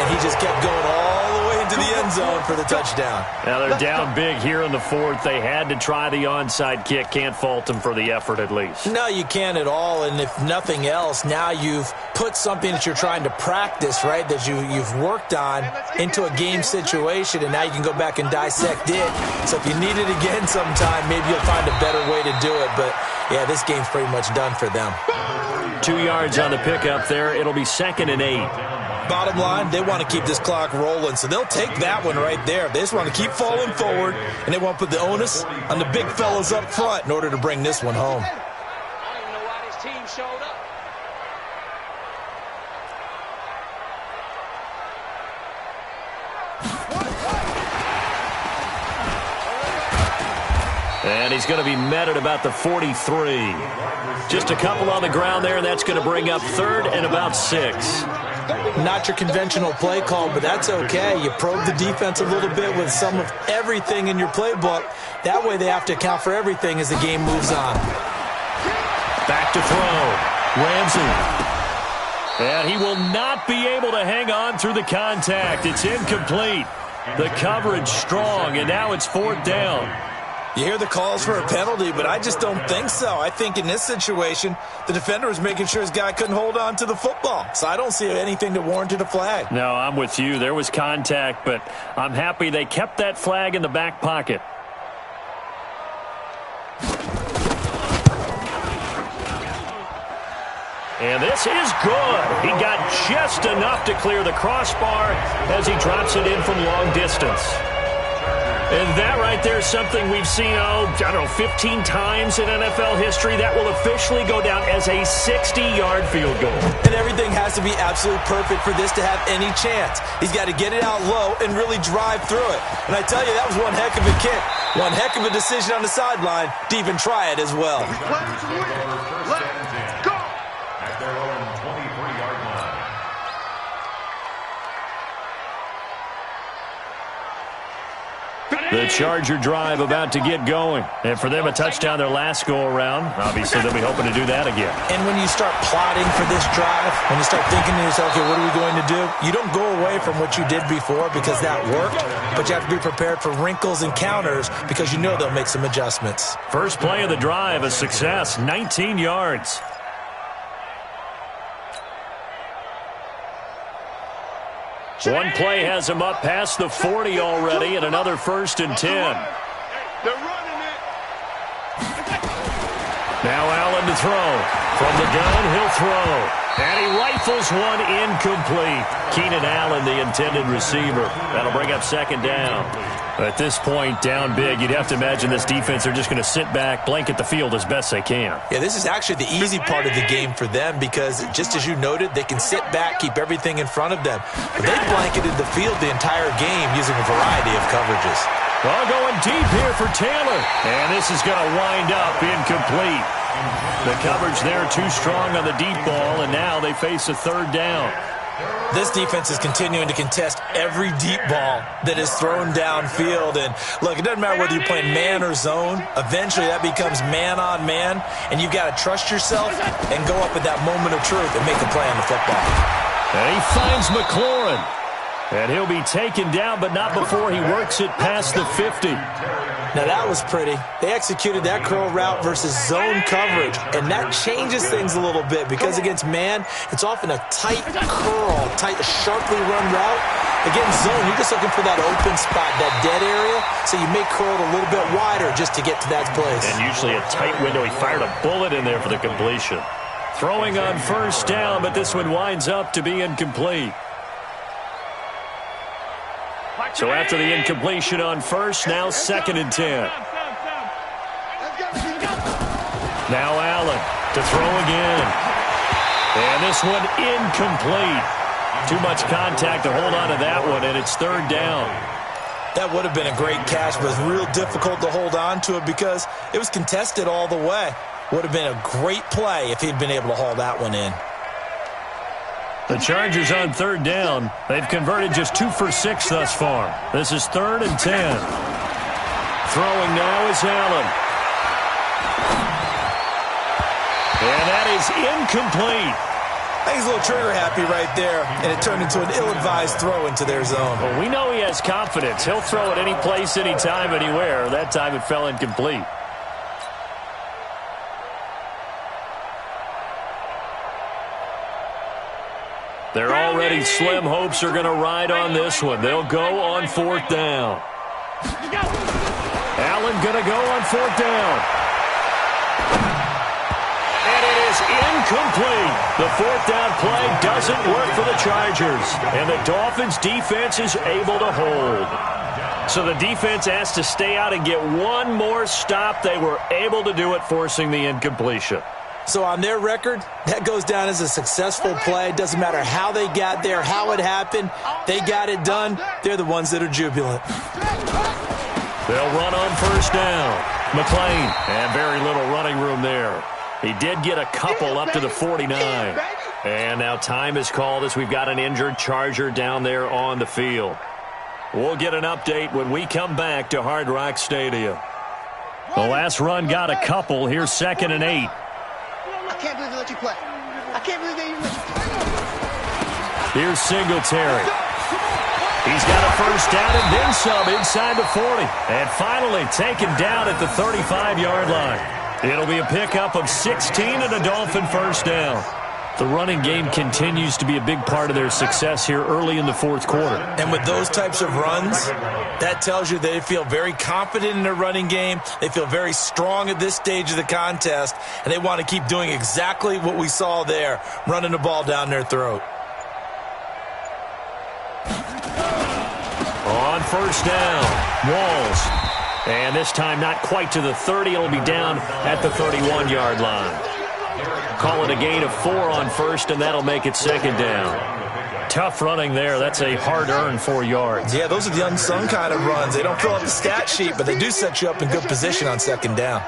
and he just kept going all the way into the end zone for the touchdown. Now they're down big here in the 4th. They had to try the onside kick. Can't fault them for the effort at least. No, you can't at all, and if nothing else, now you've put something that you're trying to practice, right, that you've worked on into a game situation, and now you can go back and dissect it. So if you need it again sometime, maybe you'll find a better way to do it. But, yeah, this game's pretty much done for them. 2 yards on the pickup there. It'll be 2nd and 8. Bottom line, they want to keep this clock rolling, so they'll take that one right there. They just want to keep falling forward, and they want to put the onus on the big fellas up front in order to bring this one home. I don't even know why this team showed up. And he's going to be met at about the 43. Just a couple on the ground there, and that's going to bring up 3rd and about 6. Not your conventional play call, but that's okay. You probe the defense a little bit with some of everything in your playbook. That way they have to account for everything as the game moves on. Back to throw. Ramsey. And he will not be able to hang on through the contact. It's incomplete. The coverage strong, and now it's 4th down. You hear the calls for a penalty, but I just don't think so. I think in this situation, the defender was making sure his guy couldn't hold on to the football. So I don't see anything that warranted a flag. No, I'm with you. There was contact, but I'm happy they kept that flag in the back pocket. And this is good. He got just enough to clear the crossbar as he drops it in from long distance. And that right there is something we've seen, 15 times in NFL history. That will officially go down as a 60-yard field goal. And everything has to be absolutely perfect for this to have any chance. He's got to get it out low and really drive through it. And I tell you, that was one heck of a kick. One heck of a decision on the sideline to even try it as well. Let's go! At their own 23-yard line. The Charger drive about to get going. And for them, a touchdown their last go-around. Obviously, they'll be hoping to do that again. And when you start plotting for this drive, when you start thinking to yourself, okay, what are we going to do? You don't go away from what you did before because that worked, but you have to be prepared for wrinkles and counters because you know they'll make some adjustments. First play of the drive, a success, 19 yards. One play has him up past the 40 already, and another 1st and 10. They're running it. Now Allen to throw. From the gun, he'll throw. And he rifles one incomplete. Keenan Allen, the intended receiver. That'll bring up 2nd down. At this point, down big, you'd have to imagine this defense, they're just going to sit back, blanket the field as best they can. Yeah, this is actually the easy part of the game for them because, just as you noted, they can sit back, keep everything in front of them. But they blanketed the field the entire game using a variety of coverages. Well, going deep here for Taylor. And this is going to wind up incomplete. The coverage there too strong on the deep ball, and now they face a 3rd down. This defense is continuing to contest every deep ball that is thrown downfield. And, look, it doesn't matter whether you're playing man or zone. Eventually, that becomes man-on-man, and you've got to trust yourself and go up at that moment of truth and make a play on the football. And he finds McLaurin. And he'll be taken down, but not before he works it past the 50. Now, that was pretty. They executed that curl route versus zone coverage, and that changes things a little bit because against man, it's often a tight curl, tight, sharply run route. Against zone, you're just looking for that open spot, that dead area, so you may curl it a little bit wider just to get to that place. And usually a tight window. He fired a bullet in there for the completion. Throwing on 1st down, but this one winds up to be incomplete. So after the incompletion on 1st, now 2nd and 10. Now Allen to throw again. And this one incomplete. Too much contact to hold on to that one, and it's 3rd down. That would have been a great catch, but it was real difficult to hold on to it because it was contested all the way. Would have been a great play if he'd been able to haul that one in. The Chargers on 3rd down. They've converted just 2 for 6 thus far. This is 3rd and 10. Throwing now is Allen. And that is incomplete. I think he's a little trigger happy right there, and it turned into an ill-advised throw into their zone. Well, we know he has confidence. He'll throw it any place, anytime, anywhere. That time it fell incomplete. Their already slim hopes are going to ride on this one. They'll go on 4th down. Allen going to go on 4th down. And it is incomplete. The 4th down play doesn't work for the Chargers. And the Dolphins' defense is able to hold. So the defense has to stay out and get one more stop. They were able to do it, forcing the incompletion. So on their record, that goes down as a successful play. It doesn't matter how they got there, how it happened. They got it done. They're the ones that are jubilant. They'll run on 1st down. McLean, and very little running room there. He did get a couple up to the 49. And now time is called as we've got an injured Charger down there on the field. We'll get an update when we come back to Hard Rock Stadium. The last run got a couple. Here's 2nd and 8. I can't believe they let you play. I can't believe they even let you play. Here's Singletary. He's got a 1st down and then some inside the 40. And finally taken down at the 35-yard line. It'll be a pickup of 16 and a Dolphin 1st down. The running game continues to be a big part of their success here early in the 4th quarter. And with those types of runs, that tells you they feel very confident in their running game. They feel very strong at this stage of the contest, and they want to keep doing exactly what we saw there, running the ball down their throat. On 1st down, Walls. And this time not quite to the 30. It'll be down at the 31-yard line. Call it a gain of 4 on 1st, and that'll make it 2nd down. Tough running there. That's a hard-earned 4 yards. Yeah, those are the unsung kind of runs. They don't fill up the stat sheet, but they do set you up in good position on 2nd down.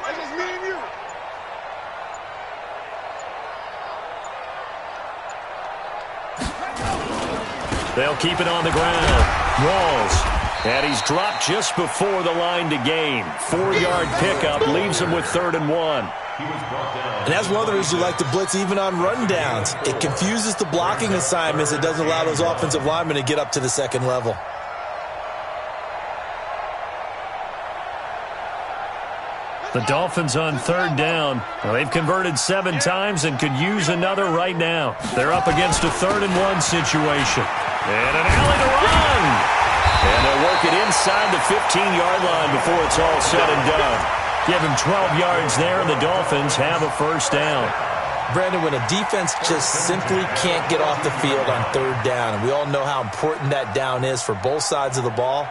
They'll keep it on the ground. Walls. And he's dropped just before the line to gain. 4-yard pickup leaves him with 3rd and 1. And that's one of the reasons you like to blitz even on run downs. It confuses the blocking assignments. It doesn't allow those offensive linemen to get up to the 2nd level. The Dolphins on 3rd down. Well, they've converted 7 times and could use another right now. They're up against a 3rd and 1 situation. And an alley to run. And they'll work it inside the 15-yard line before it's all said and done. Give him 12 yards there, and the Dolphins have a 1st down. Brandon, when a defense just simply can't get off the field on 3rd down, and we all know how important that down is for both sides of the ball,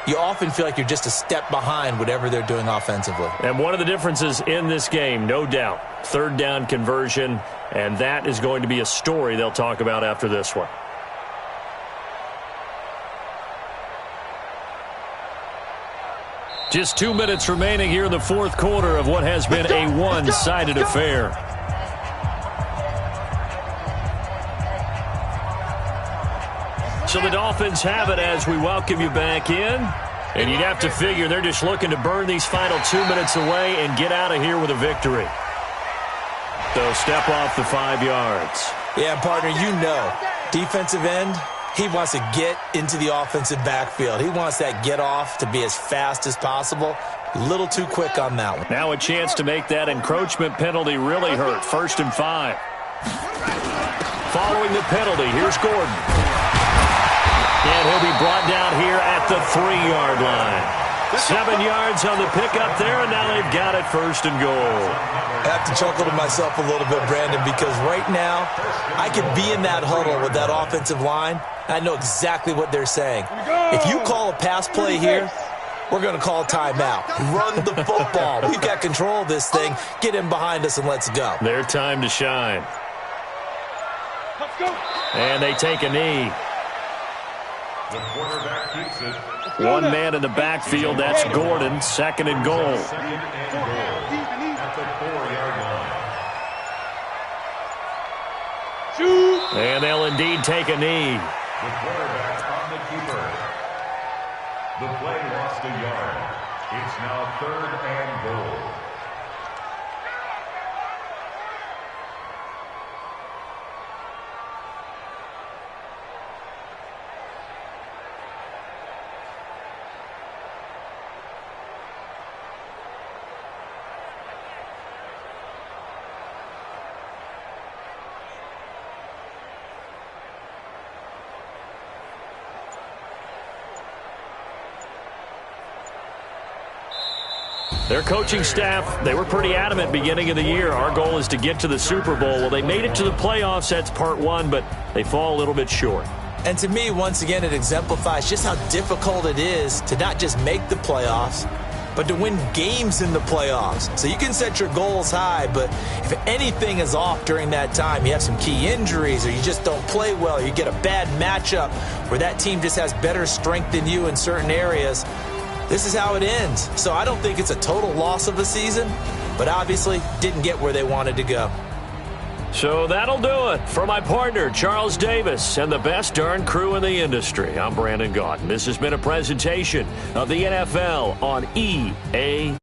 you often feel like you're just a step behind whatever they're doing offensively. And one of the differences in this game, no doubt, 3rd down conversion, and that is going to be a story they'll talk about after this one. Just 2 minutes remaining here in the 4th quarter of what has been a one-sided affair. So the Dolphins have it as we welcome you back in. And you'd have to figure they're just looking to burn these final 2 minutes away and get out of here with a victory. They'll step off the 5 yards. Yeah, partner, you know, defensive end, he wants to get into the offensive backfield. He wants that get off to be as fast as possible. A little too quick on that one. Now a chance to make that encroachment penalty really hurt. 1st and 5. Following the penalty, here's Gordon. And he'll be brought down here at the 3-yard line. 7 yards on the pickup there, and now they've got it 1st and goal. I have to chuckle to myself a little bit, Brandon, because right now I could be in that huddle with that offensive line. I know exactly what they're saying. If you call a pass play here, we're going to call a timeout. Run the football. We've got control of this thing. Get in behind us and let's go. Their time to shine. And they take a knee. The quarterback keeps it. One man in the backfield, that's Gordon. 2nd and goal. 2nd and goal at the 4-yard line. And they'll indeed take a knee. The quarterback on the keeper. The play lost a yard. It's now 3rd and goal. Their coaching staff, they were pretty adamant beginning of the year. Our goal is to get to the Super Bowl. Well, they made it to the playoffs. That's part one, but they fall a little bit short. And to me, once again, it exemplifies just how difficult it is to not just make the playoffs, but to win games in the playoffs. So you can set your goals high, but if anything is off during that time, you have some key injuries or you just don't play well, or you get a bad matchup where that team just has better strength than you in certain areas, this is how it ends. So I don't think it's a total loss of a season, but obviously didn't get where they wanted to go. So that'll do it. For my partner, Charles Davis, and the best darn crew in the industry, I'm Brandon Gaudin. This has been a presentation of the NFL on EA